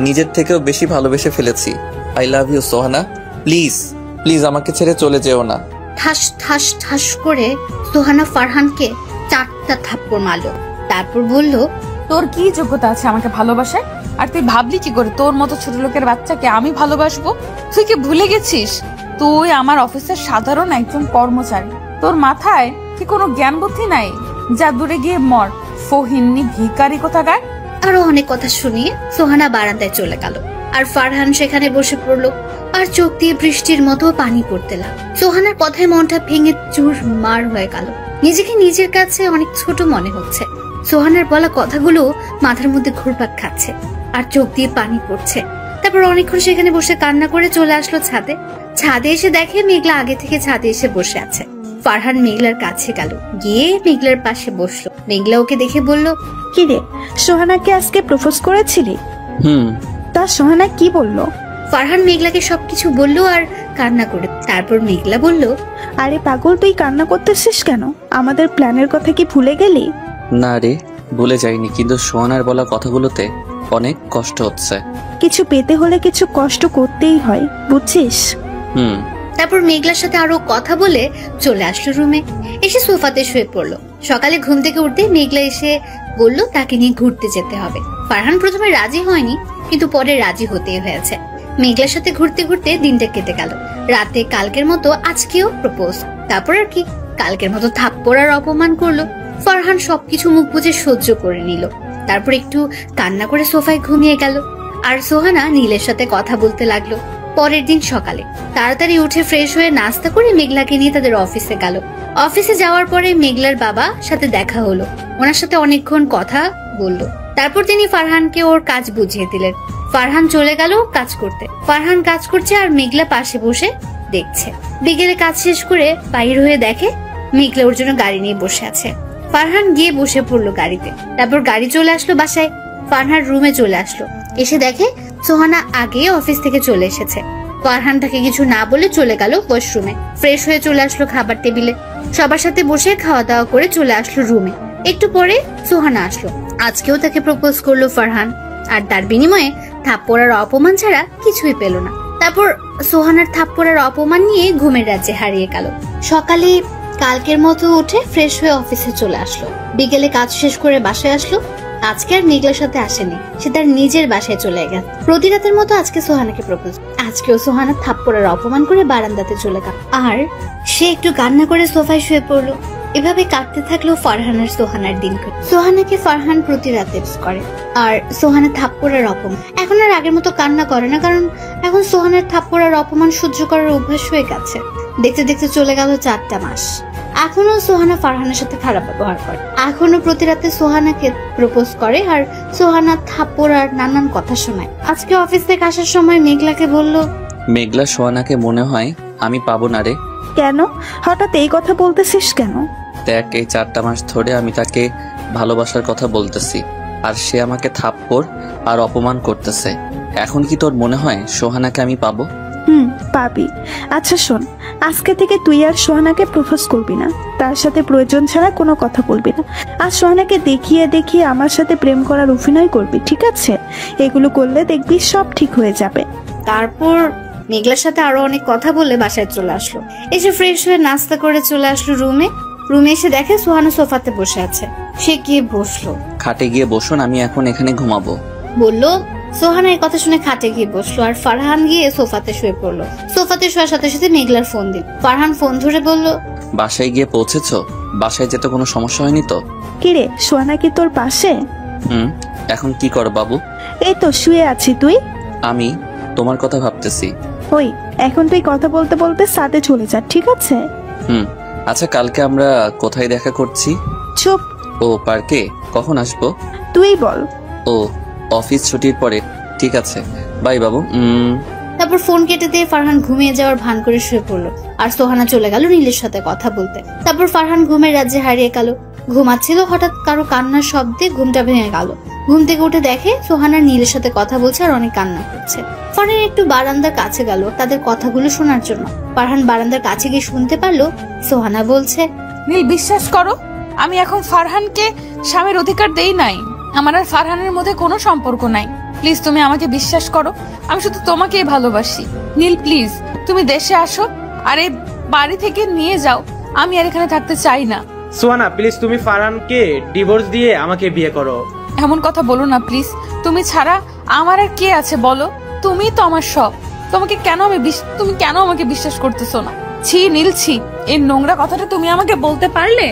নিজের থেকেও বেশি ভালোবেসে ফেলেছি। I love you Sohana. Please please আমাকে ছেড়ে চলে যেও না।
ঠাস ঠাস ঠাস করে সোহানা ফারহানকে 4টা থাপ্পড় মারলো। তারপর বলল,
তোর কি যোগ্যতা আছে আমাকে ভালোবাসার? আর তুই ভাবলি কি করে তোর মতো ছোট লোকের বাচ্চাকে আমি ভালোবাসবো? তুই কি ভুলে গেছিস তুই আমার অফিসের সাধারণ একজন কর্মচারী? তোর মাথায় কি কোনো জ্ঞান বুদ্ধি নাই? যা দূরে গিয়ে মর, ফহিন্নি ভিখারি কোথাকার।
আরো অনেক কথা শুনিয়ে সোহানা বারান্দায় চলে গেল। আর ফারহান সেখানে বসে পড়লো। আর চোখ দিয়ে বৃষ্টির মতো পানি পড়তে লাগলো। সোহানার কথায় মনটা ভেঙে চুরমার হয়ে গেল। নিজেকে নিজের কাছে অনেক ছোট মনে হচ্ছে। সোহানার বলা কথাগুলো মাথার মধ্যে ঘুরপাক খাচ্ছে আর চোখ দিয়ে পানি পড়ছে। তারপর অনেকক্ষণ সেখানে বসে কান্না করে চলে আসলো ছাদে। ছাদে এসে দেখে মেঘলা আগে থেকে ছাদে এসে বসে আছে। ফারহান মেঘলার কাছে গেল, গিয়ে মেঘলার পাশে বসলো। মেঘলা ওকে দেখে বলল,
কি রে, সোহানাকে আজকে প্রপোজ করেছিলি? তা সোহানা কি বললো?
ফারহান মেঘলাকে সবকিছু বললো আর কান্না করে। তারপর মেঘলা বলল,
আরে পাগল, তুই কান্না করতেছিস কেন? আমাদের প্ল্যানের কথা কি ভুলে গেলি?
না রে, ভুলে যাইনি, কিন্তু সোহানার বলা কথাগুলোতে অনেক কষ্ট হচ্ছে।
কিছু পেতে হলে কিছু কষ্ট করতেই হয়, বুঝছিস?
তারপর মেঘলার সাথে আরো কথা বলে চলে আসলো রুমে। এসে সোফাতে শুয়ে পড়লো। সকালে ঘুম থেকে উঠতে মেঘলা এসে বলল তাকে নিয়ে ঘুরতে যেতে হবে। ফারহান প্রথমে রাজি হয়নি, কিন্তু পরে রাজি হতেই হয়েছে। মেঘলার সাথে ঘুরতে ঘুরতে দিনটা কেটে গেল। রাতে কালকের মতো আজকেও প্রপোজ। তারপর আর কি, কালকের মতো থাপ্পড় আর অপমান করলো। ফারহান সবকিছু মুখ বুজে সহ্য করে নিল। তারপর একটু কান্না করে সোফায় ঘুমিয়ে গেল। আর সোহানা নীলের সাথে কথা বলতে লাগলো। পরের দিন সকালে তাড়াতাড়ি উঠে ফ্রেশ হয়ে নাস্তা করে মেঘলাকে নিয়ে তাদের অফিসে গেল। অফিসে যাওয়ার পরে মেঘলার বাবা সাথে দেখা হলো। ওনার সাথে অনেকক্ষণ কথা বলল। তারপর তিনি ফারহানকে ওর কাজ বুঝিয়ে দিলেন। ফারহান চলে গেল কাজ করতে। ফারহান কাজ করছে আর মেঘলা পাশে বসে দেখছে। বিকেলে কাজ শেষ করে বাইর হয়ে দেখে মেঘলা ওর জন্য গাড়ি নিয়ে বসে আছে। ফারহান গিয়ে বসে পড়লো গাড়িতে। তারপর গাড়ি চলে আসলো বাসায়। ফারহান রুমে চলে আসলো। এসে দেখে সোহানা আগে অফিস থেকে চলে এসেছে। ফারহান তাকে কিছু না বলে চলে গেল ওয়াশরুমে। ফ্রেশ হয়ে চলে আসলো খাবার টেবিলে। সবার সাথে বসে খাওয়া দাওয়া করে চলে আসলো রুমে। একটু পরে সোহানা আসলো। আজকেও তাকে প্রপোজ করলো ফারহান, আর তার বিনিময়ে থাপ্পড় আর অপমান ছাড়া কিছুই পেল না। তারপর সোহানার থাপ্পড় আর অপমান নিয়ে ঘুমের রাজ্যে হারিয়ে গেল। সকালে কালকের মতো উঠে ফ্রেশ হয়ে অফিসে চলে আসলো। বিকেলে কাজ শেষ করে বাসায় আসলো। আজকে আর মেঘলার সাথে আসেনি, সে তার নিজের বাসায় চলে গেছে। প্রতি রাতের মতো আজকে সোহানাকে প্রপোজ। আজকেও সোহানা থাপ্পড় আর অপমান করে বারান্দাতে চলে গেল। আর সে একটু কান্না করে সোফায় শুয়ে পড়লো। এভাবে কাটতে থাকলো ফারহান আর সোহানার দিন। সোহানাকে ফারহান প্রতি রাতে করে, আর সোহানা থাপ্পড় আর অপমান। এখন আর আগের মতো কান্না করে না, কারণ এখন সোহানার থাপ্পড় আর অপমান সহ্য করার অভ্যাস হয়ে গেছে। দেখতে দেখতে চলে গেল 4টা মাস। এখনো সোহানা ফারহানের সাথে খারাপ ব্যবহার করে। এখনো প্রতি রাতে সোহানাকে প্রপোজ করে, আর সোহানা থাপ্পড় আর নানান কথা শোনায়। আজকে অফিস থেকে আসার সময় মেঘলাকে বলল,
মেঘলা, সোহানাকে মনে হয় আমি পাবো না রে।
কেন হঠাৎ এই কথা বলতেছিস কেন?
দেখ, এই 4টা মাস ধরে আমি তাকে ভালোবাসার কথা বলতেছি, আর সে আমাকে থাপ্পড় আর অপমান করতেছে। এখন কি তোর মনে হয় সোহানাকে আমি পাবো?
পাবি। আচ্ছা শোন, আজকে থেকে তুই আর সোহানাকে প্রপোজ করবি না, তার সাথে প্রয়োজন ছাড়া কোনো কথা বলবি না, আর সোহানাকে দেখিয়ে দেখিয়ে আমার সাথে প্রেম করার অভিনয় করবি, ঠিক আছে? এগুলো করলে দেখবি সব ঠিক হয়ে যাবে।
তারপর মেঘলার সাথে আরো অনেক কথা বলে বাসায় চলে আসলো। এসে ফ্রেশ হয়ে নাস্তা করে চলে আসলো রুমে। রুমে এসে দেখে সোহানা সোফাতে বসে আছে। সে গিয়ে বসলো।
খাটে গিয়ে বসুন, আমি এখন এখানে ঘুমাবো
বললো। সোহানা এর কথা শুনে খাটে গিয়ে বসলো, আর ফারহান গিয়ে সোফাতে শুয়ে পড়লো। সোফাতে শোয়ার সাথে সাথে মেঘলার ফোন দিল। ফারহান ফোন ধরে বলল,
বাসায় গিয়ে পৌঁছেছো? বাসায় যেতে কোনো সমস্যা হয়নি তো?
কিরে, সোহানা কি তোর পাশে?
এখন কি কর বাবু?
এই তো শুয়ে আছি। তুই?
আমি তোমার কথা ভাবতেছি।
ওই, এখন তুই কথা বলতে বলতে সাথে চলে যা, ঠিক আছে?
আচ্ছা, কালকে আমরা কোথায় দেখা করছি?
চুপ।
ও, পার্কে। কখন আসবো?
তুই বল।
ও, অফিস ছুটির পরে। ঠিক আছে, বাই বাবু।
তারপর ফোন কেটে দিয়ে ফারহান ঘুমিয়ে যাওয়ার ভান করে শুয়ে পড়লো। আর সোহানা চলে গেল নীলের সাথে কথা বলতে। তারপর ফারহান ঘুমের রাজ্যে হারিয়ে গেল। ঘুমাচ্ছিল, হঠাৎ কারো কান্নার শব্দে ঘুমটা ভেঙে গেল। ঘুম থেকে উঠে দেখে সোহানা নীলের সাথে কথা বলছে আর অনেক কান্না করছে। ফারহান একটু বারান্দার কাছে গেল তাদের কথাগুলো শোনার জন্য। ফারহান বারান্দার কাছে গিয়ে শুনতে পারলো সোহানা বলছে,
নীল বিশ্বাস করো, আমি এখন ফারহানকে স্বামীর অধিকার দেই নাই। আমার আর ফারহানের মধ্যে কোনো সম্পর্ক নাই। প্লিজ তুমি আমাকে বিশ্বাস করো, আমি শুধু তোমাকেই ভালোবাসি। নীল প্লিজ তুমি দেশে আসো আর এই বাড়ি থেকে নিয়ে যাও, আমি আর এখানে থাকতে চাই না।
সোহানা প্লিজ তুমি ফারহানকে ডিভোর্স দিয়ে আমাকে বিয়ে করো।
এমন কথা বলো না প্লিজ, তুমি ছাড়া আমার আর কে আছে বলো? তুমি তো আমার সব। তুমি কেন আমাকে বিশ্বাস করতেছো না? ছি নীল ছি, এই নোংরা কথাটা তুমি আমাকে বলতে পারলে?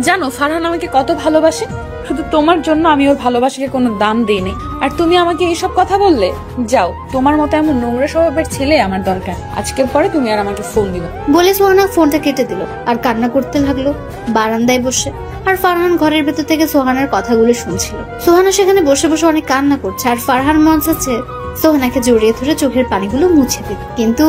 জানো ফারহান আমাকে কত ভালোবাসে, শুধু তোমার জন্য আমি ওর ভালোবাসাকে কোনো দাম দিইনি, আর তুমি আমাকে এইসব কথা বললে? যাও, তোমার মতো এমন নোংরা স্বভাবের ছেলে আমার দরকার। আজকের পরে তুমি আর আমাকে ফোন দিবে।
বলে সোহানা ফোনটা কেটে দিল আর কান্না করতে লাগলো বারান্দায় বসে। আর ফারহান ঘরের ভেতর থেকে সোহানার কথাগুলো শুনছিল। সোহানা সেখানে বসে বসে অনেক কান্না করছে আর ফারহান মন চাচ্ছে সোহানাকে জড়িয়ে ধরে চোখের পানিগুলো মুছে দিত। কিন্তু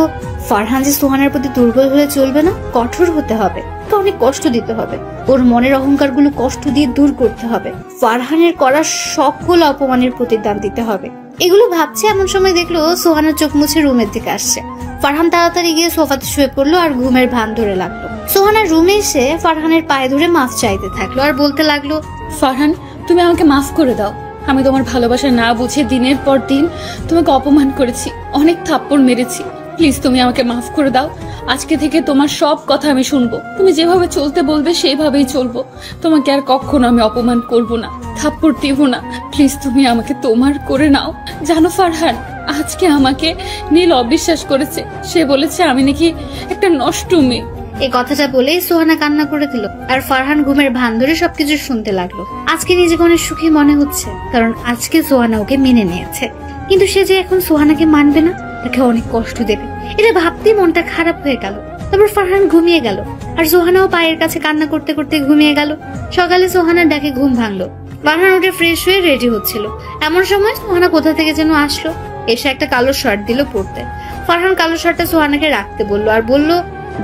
ফারহান যে সোহানার প্রতি দুর্বল হলে চলবে না, কঠোর হতে হবে, অনেক কষ্ট দিতে হবে, ওর মনের অহংকার গুলো কষ্ট দিয়ে দূর করতে হবে, ফারহানের করা সকল অপমানের প্রতিদান দিতে হবে। এগুলো ভাবছে এমন সময় দেখলো সোহানার চোখ মুছে রুমের দিকে আসছে। ফারহান তাড়াতাড়ি গিয়ে সোফাতে শুয়ে পড়লো আর ঘুমের ভান ধরে লাগলো। সোহানার রুমে এসে ফারহানের পায়ে ধরে মাফ চাইতে থাকলো আর বলতে লাগলো,
ফারহান তুমি আমাকে মাফ করে দাও। আমি তোমার ভালোবাসা না বুঝে দিনের পর দিন তোমাকে অপমান করেছি, অনেক থাপ্পড় মেরেছি। প্লিজ তুমি আমাকে মাফ করে দাও। আজকে থেকে তোমার সব কথা আমি শুনবো, তুমি যেভাবে চলতে বলবে সেইভাবেই চলবো। তোমাকে আর কখনো আমি অপমান করব না, থাপ্পড় দিব না। প্লিজ তুমি আমাকে তোমার করে নাও। জানো ফারহান, আজকে আমাকে নীল অবিশ্বাস করেছে, সে বলেছে আমি নাকি একটা নষ্ট মেয়ে।
এই কথাটা বলেই সোহানা কান্না করে দিল আর ফারহান ঘুমের ভান ধরে সবকিছু শুনতে লাগলো। আজকে নিজেকে অনেক সুখী মনে হচ্ছে, কারণ আজকে সোহানা ওকে মেনে নিয়েছে। কিন্তু সে যে এখন সোহানাকে মানবে না, তাকে অনেক কষ্ট দেবে, এটা ভাবতেই মনটা খারাপ হয়ে গেল। তারপর ফারহান ঘুমিয়ে গেল আর সোহানাও পায়ের কাছে কান্না করতে করতে ঘুমিয়ে গেল। সকালে সোহানার ডাকে ঘুম ভাঙলো। ফারহান উঠে ফ্রেশ হয়ে রেডি হচ্ছিল, এমন সময় সোহানা কোথা থেকে যেন আসলো, এসে একটা কালো শার্ট দিল পরতে। ফারহান কালো শার্টটা সোহানাকে রাখতে বললো আর বলল,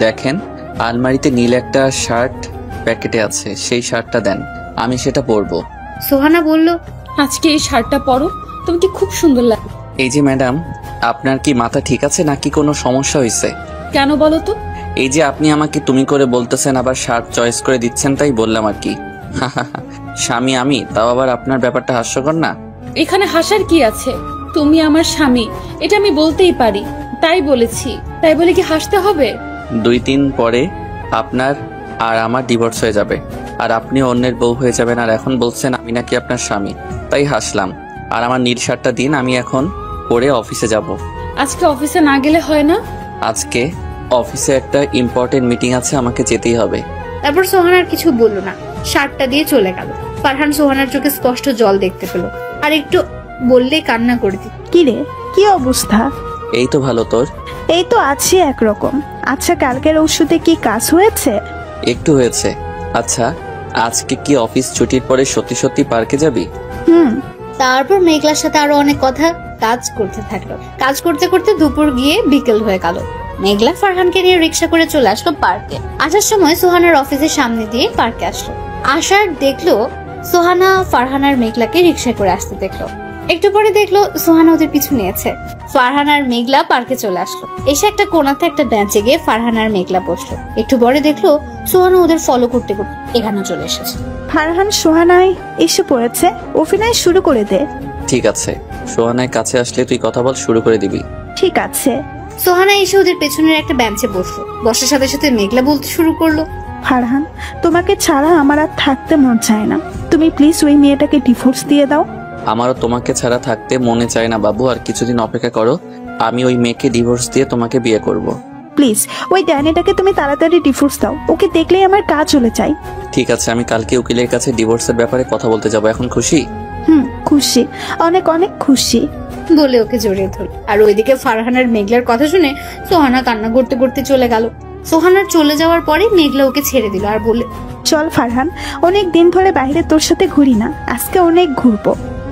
দেখেন আলমারিতে নীল একটা শার্ট প্যাকেটে আছে, সেই শার্টটা দেন, আমি সেটা পরবো।
সোহানা বলল,
আজকে এই শার্টটা পরো, তোমাকে খুব সুন্দর লাগে।
এই যে ম্যাডাম, আপনার কি মাথা ঠিক আছে নাকি কোনো সমস্যা হয়েছে?
কেন বলো তো?
এই যে আপনি আমাকে তুমি করে বলতেছেন আবার শার্ট চয়েস করে দিচ্ছেন, তাই বললাম আর কি। স্বামী আমি, তাও আবার আপনার ব্যাপারটা হাস্যকর না?
এখানে হাসার কি আছে? তুমি আমার স্বামী, এটা আমি বলতেই পারি, তাই বলেছি। তাই বলে কি হাসতে হবে?
2-3 পরে আপনার আর আমার ডিভোর্স হয়ে যাবে আর আপনি অন্যের বউ হয়ে যাবেন, আর এখন বলছেন আমি নাকি আপনার স্বামী, তাই হাসলাম। আর আমার নীল শার্টটা দিন, আমি এখন পরে অফিসে যাব।
আজকে অফিসে না গেলে হয় না?
আজকে অফিসে একটা ইম্পর্টেন্ট মিটিং আছে, আমাকে যেতেই হবে।
তারপর সোহানার কিছু বললো না, শার্টটা দিয়ে চলে গেল। ফারহান সোহানার চোখে স্পষ্ট জল দেখতে পেল আর একটু বললেই কান্না করে দিত।
কি রে, কি অবস্থা?
এই তো ভালো, তোর?
এই তো আছি একরকম। আচ্ছা, কালকের ওষুধে কি কাজ হয়েছে?
একটু হয়েছে। আচ্ছা, আজকে কি অফিস ছুটির পরে সত্যি সত্যি পার্কে যাবি?
তারপর মেঘলার সাথে আরো অনেক কথা কাজ করতে থাকলো। কাজ করতে করতে দুপুর গিয়ে বিকেল হয়ে গেল। মেঘলা ফারহানকে নিয়ে রিক্সা করে চলে আসলো পার্কে। আসার সময় সোহানার অফিসের সামনে দিয়ে পার্কে আসলো। আসার দেখলো সোহানা ফারহান আর মেঘলাকে রিক্সা করে আসতে দেখলো। একটু পরে দেখলো সোহানা ওদের পিছু নিয়েছে। ফারহান আর মেঘলা পার্কে চলে আসলো। এসে একটা কোণাতে একটা বেঞ্চে গিয়ে ফারহান আর মেঘলা বসলো। একটু পরে দেখলো সোহানা ওদের ফলো করতে করতে এখানে চলে এসেছে।
ফারহান সোহানায় এসে পড়েছে, অভিনয় শুরু করে দে।
ঠিক আছে, সোহানার কাছে আসলে তুই কথা বল, শুরু করে দিবি।
ঠিক আছে।
সোহানা এসে ওদের পেছনের একটা বেঞ্চে বসলো। বসার সাথে সাথে মেঘলা বলতে শুরু করলো,
ফারহান, তোমাকে ছাড়া আমার আর থাকতে মন চায় না, তুমি প্লিজ ওই মেয়েটাকে ডিভোর্স দিয়ে দাও।
আমারও তোমাকে ছাড়া থাকতে মনে চায় না বাবু, আর কিছুদিন অপেক্ষা করো, আমি ওই মেয়েকে ডিভোর্স দিয়ে তোমাকে বিয়ে করব।
প্লিজ ওই ড্যানিটাকে তুমি তাড়াতাড়ি ডিভোর্স দাও, ওকে দেখলেই আমার কাজ চলে যায়।
ঠিক আছে, আমি কালকে উকিলের কাছে ডিভোর্সের ব্যাপারে কথা বলতে যাব। এখন খুশি?
খুশি, অনেক অনেক খুশি
বলে ওকে জড়িয়ে ধরল। আর ওইদিকে ফারহানের মেঘলার কথা শুনে সোহানা কান্না করতে করতে চলে গেল। সোহানার চলে যাওয়ার পরে মেঘলা ওকে ছেড়ে দিল আর বলে,
চল ফারহান, অনেক দিন ধরে বাইরে তোর সাথে ঘুরি না, আজকে অনেক ঘুরবো,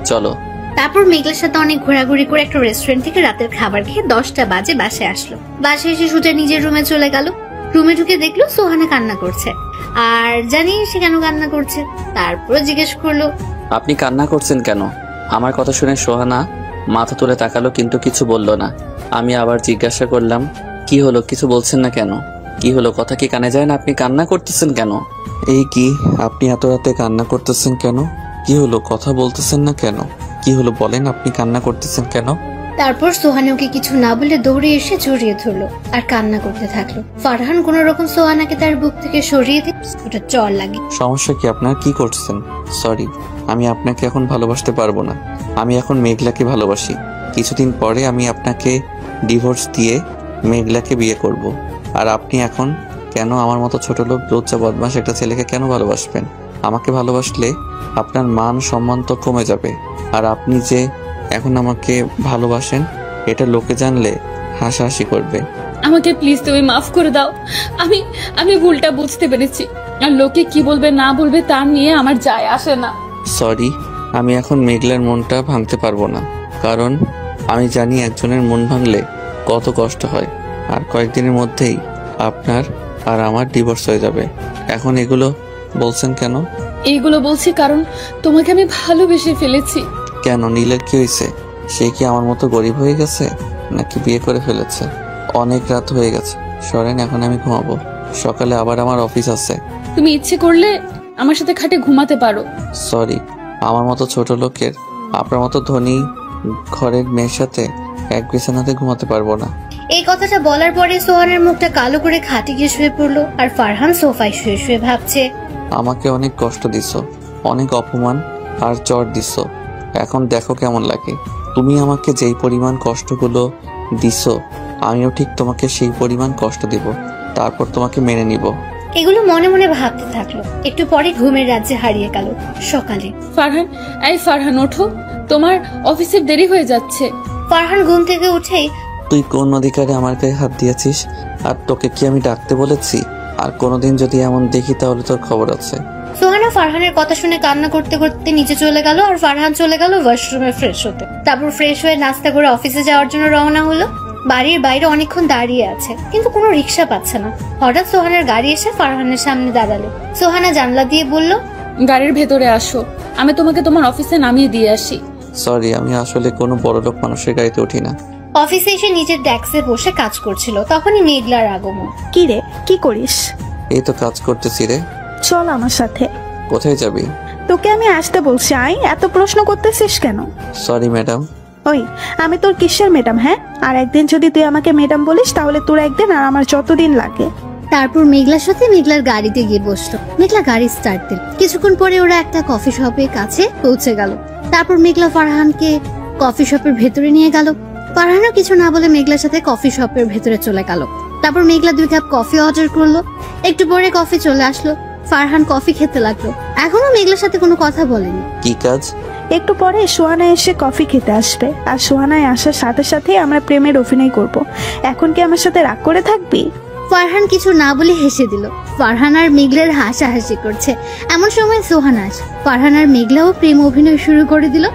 চলো।
তারপর মেঘলার সাথে অনেক ঘোরাঘুরি করে একটা রেস্টুরেন্ট থেকে রাতের খাবার খেয়ে 10টা বাজে বাসায় আসলো। বাসায় এসে সোজা নিজের রুমে চলে গেল। রুমে ঢুকে দেখলো সোহানা কান্না করছে। আর জানি সে কেন কান্না করছে। তারপর জিজ্ঞেস করলো,
আপনি কান্না করছেন কেন? আমার কথা শুনে সোহানা মাথা তুলে তাকালো, কিন্তু কিছু বলল না। আমি আবার জিজ্ঞাসা করলাম, কি হলো, কিছু বলছেন না কেন? কি হলো, কথা কি কানে যায় না? আপনি কান্না করতেছেন কেন? এই কি, আপনি এত রাতে কান্না করতেছেন কেন? কি হলো, কথা বলতেছেন না কেন? কি হলো বলেন, আপনি কান্না করতেছেন কেন?
তারপর সোহানা ওকে কিছু না বলে দৌড়ে এসে জড়িয়ে ধরলো আর কান্না করতে থাকলো। ফারহান কোন রকম সোহানাকে তার বুক থেকে সরিয়ে দিয়ে ওটা চর লাগে।
সমস্যা কি আপনার? কি করছেন? সরি, আমি আপনাকে এখন ভালোবাসতে পারবো না। আমি এখন মেঘলাকে ভালোবাসি। কিছুদিন পরে আমি আপনাকে ডিভোর্স দিয়ে মেঘলাকে বিয়ে করব। আর আপনি এখন কেন আমার মতো ছোট লোক, লজ্জা বদমাস একটা ছেলেকে কেন ভালোবাসবেন? আমাকে ভালোবাসলে আপনার মান সম্মান তো কমে যাবে। আর আপনি যে এখন আমাকে ভালোবাসেন এটা লোকে জানলে হাসাহাসি করবে।
আমাকে প্লিজ তুমি মাফ করে দাও। আমি ভুলটা বুঝতে পেরেছি, আর লোকে কি বলবে না বলবে তা নিয়ে আমার যায় আসে না।
সরি, আমি এখন মেঘলার মনটা ভাঙতে পারবো না, কারণ আমি জানি একজনের মন ভাঙলে কত কষ্ট হয়। আর কয়েকদিনের মধ্যেই আপনার আর আমার ডিভোর্স হয়ে যাবে। এখন এগুলো বলছেন কেন?
এইগুলো বলছি কারণ তোমাকে আমি ভালোবেসে ফেলেছি।
কেন, নীলের কি হয়েছে? সে কি আমার মতো গরিব হয়ে গেছে নাকি বিয়ে করে ফেলেছে? অনেক রাত হয়ে গেছে, সরেন, এখন আমি ঘুমাবো। সকালে আবার আমার অফিস আছে।
তুমি ইচ্ছে করলে আমার সাথে খাটে ঘুমাতে পারো।
সরি, আমার মতো ছোট লোকের, আপনার মতো ধনী ঘরের মেয়ের সাথে এক বিছানাতে ঘুমাতে পারবো না।
এই কথাটা বলার পরে সোহানের মুখটা কালো করে খাটে গিয়ে শুয়ে পড়লো। আর ফারহান সোফায় শুয়ে শুয়ে ভাবছে,
আমাকে অনেক কষ্ট দিছো, অনেক অপমান আর চড় দিছো। এখন দেখো কেমন লাগে। তুমি আমাকে যেই পরিমাণ কষ্টগুলো দিছো, আমিও ঠিক তোমাকে সেই পরিমাণ কষ্ট দিব, তারপর তোমাকে মেনে নিব।
এগুলো মনে মনে ভাবতে থাকলো। একটু পরে ঘুমের রাজ্যে হারিয়ে গেল। সকালে
ফারহান ওঠো, তোমার অফিসের দেরি হয়ে যাচ্ছে।
ফারহান ঘুম থেকে উঠেই,
তুই কোন অধিকারে আমার গায়ে হাত দিয়েছিস? আর তোকে কি আমি ডাকতে বলেছি? আর কোনোদিন যদি এমন দেখি তাহলে তোর খবর আছে।
সোহানা ফারহানের কথা শুনে কান্না করতে করতে নিচে চলে গেল। আর ফারহান চলে গেল ওয়াশরুমে ফ্রেশ হতে। তারপর ফ্রেশ হয়ে নাস্তা করে অফিসে যাওয়ার জন্য রওনা হলো। বাড়ির বাইরে অনেকক্ষণ দাঁড়িয়ে আছে, কিন্তু কোনো রিক্সা পাচ্ছে না। হঠাৎ সোহানার গাড়ি এসে ফারহানের সামনে দাঁড়ালো। সোহানা জানলা দিয়ে বলল,
গাড়ির ভেতরে আসো, আমি তোমাকে তোমার অফিসে নামিয়ে দিয়ে আসি।
সরি, আমি আসলে কোনো বড়লোক মানুষের গাড়িতে উঠি না।
অফিসে এসে নিজের ডেস্কে বসে কাজ করছিল। তখনই মেঘলার আগমন।
কি রে, কি করিস?
এই তো কাজ করতেছি রে।
চল আমার সাথে।
কোথায় যাবি?
তোকে আমি আসতে বলছি, আই এত প্রশ্ন করতেছিস কেন?
Sorry madam.
ওই, আমি তোর কিসের ম্যাডাম? হ্যাঁ, আর একদিন যদি তুই আমাকে ম্যাডাম বলিস তাহলে তোর একদিন আর আমার যতদিন লাগে।
তারপর মেঘলার সাথে মেঘলার গাড়িতে গিয়ে বসলো। মেঘলা গাড়ি স্টার্ট দিল। কিছুক্ষণ পরে ওরা একটা কফি শপের কাছে পৌঁছে গেল। তারপর মেঘলা ফারহানকে কফি শপের ভেতরে নিয়ে গেল। ফারহানও কিছু না বলে মেঘলার সাথে কফি শপের ভেতরে চলে গেল। তারপর মেঘলা 2 কাপ কফি অর্ডার করলো। একটু পরে কফি চলে আসলো। ফারহান কফি খেতে লাগলো। এখনো মেঘলার সাথে কোনো কথা বলেনি।
কি কাজ?
একটু পরে সোহানা এসে কফি খেতে আসবে। আর সোহানায় আসার সাথে সাথেই আমরা প্রেমের অভিনয় করব। এখন কি আমার সাথে রাগ করে থাকবি?
ফারহান কিছু না বলে হেসে দিল। ফারহান আর মেঘলার হাসাহাসি করছে। এমন সময় সোহানা আসে। ফারহান আর মেঘলাও প্রেম অভিনয় শুরু করে দিল।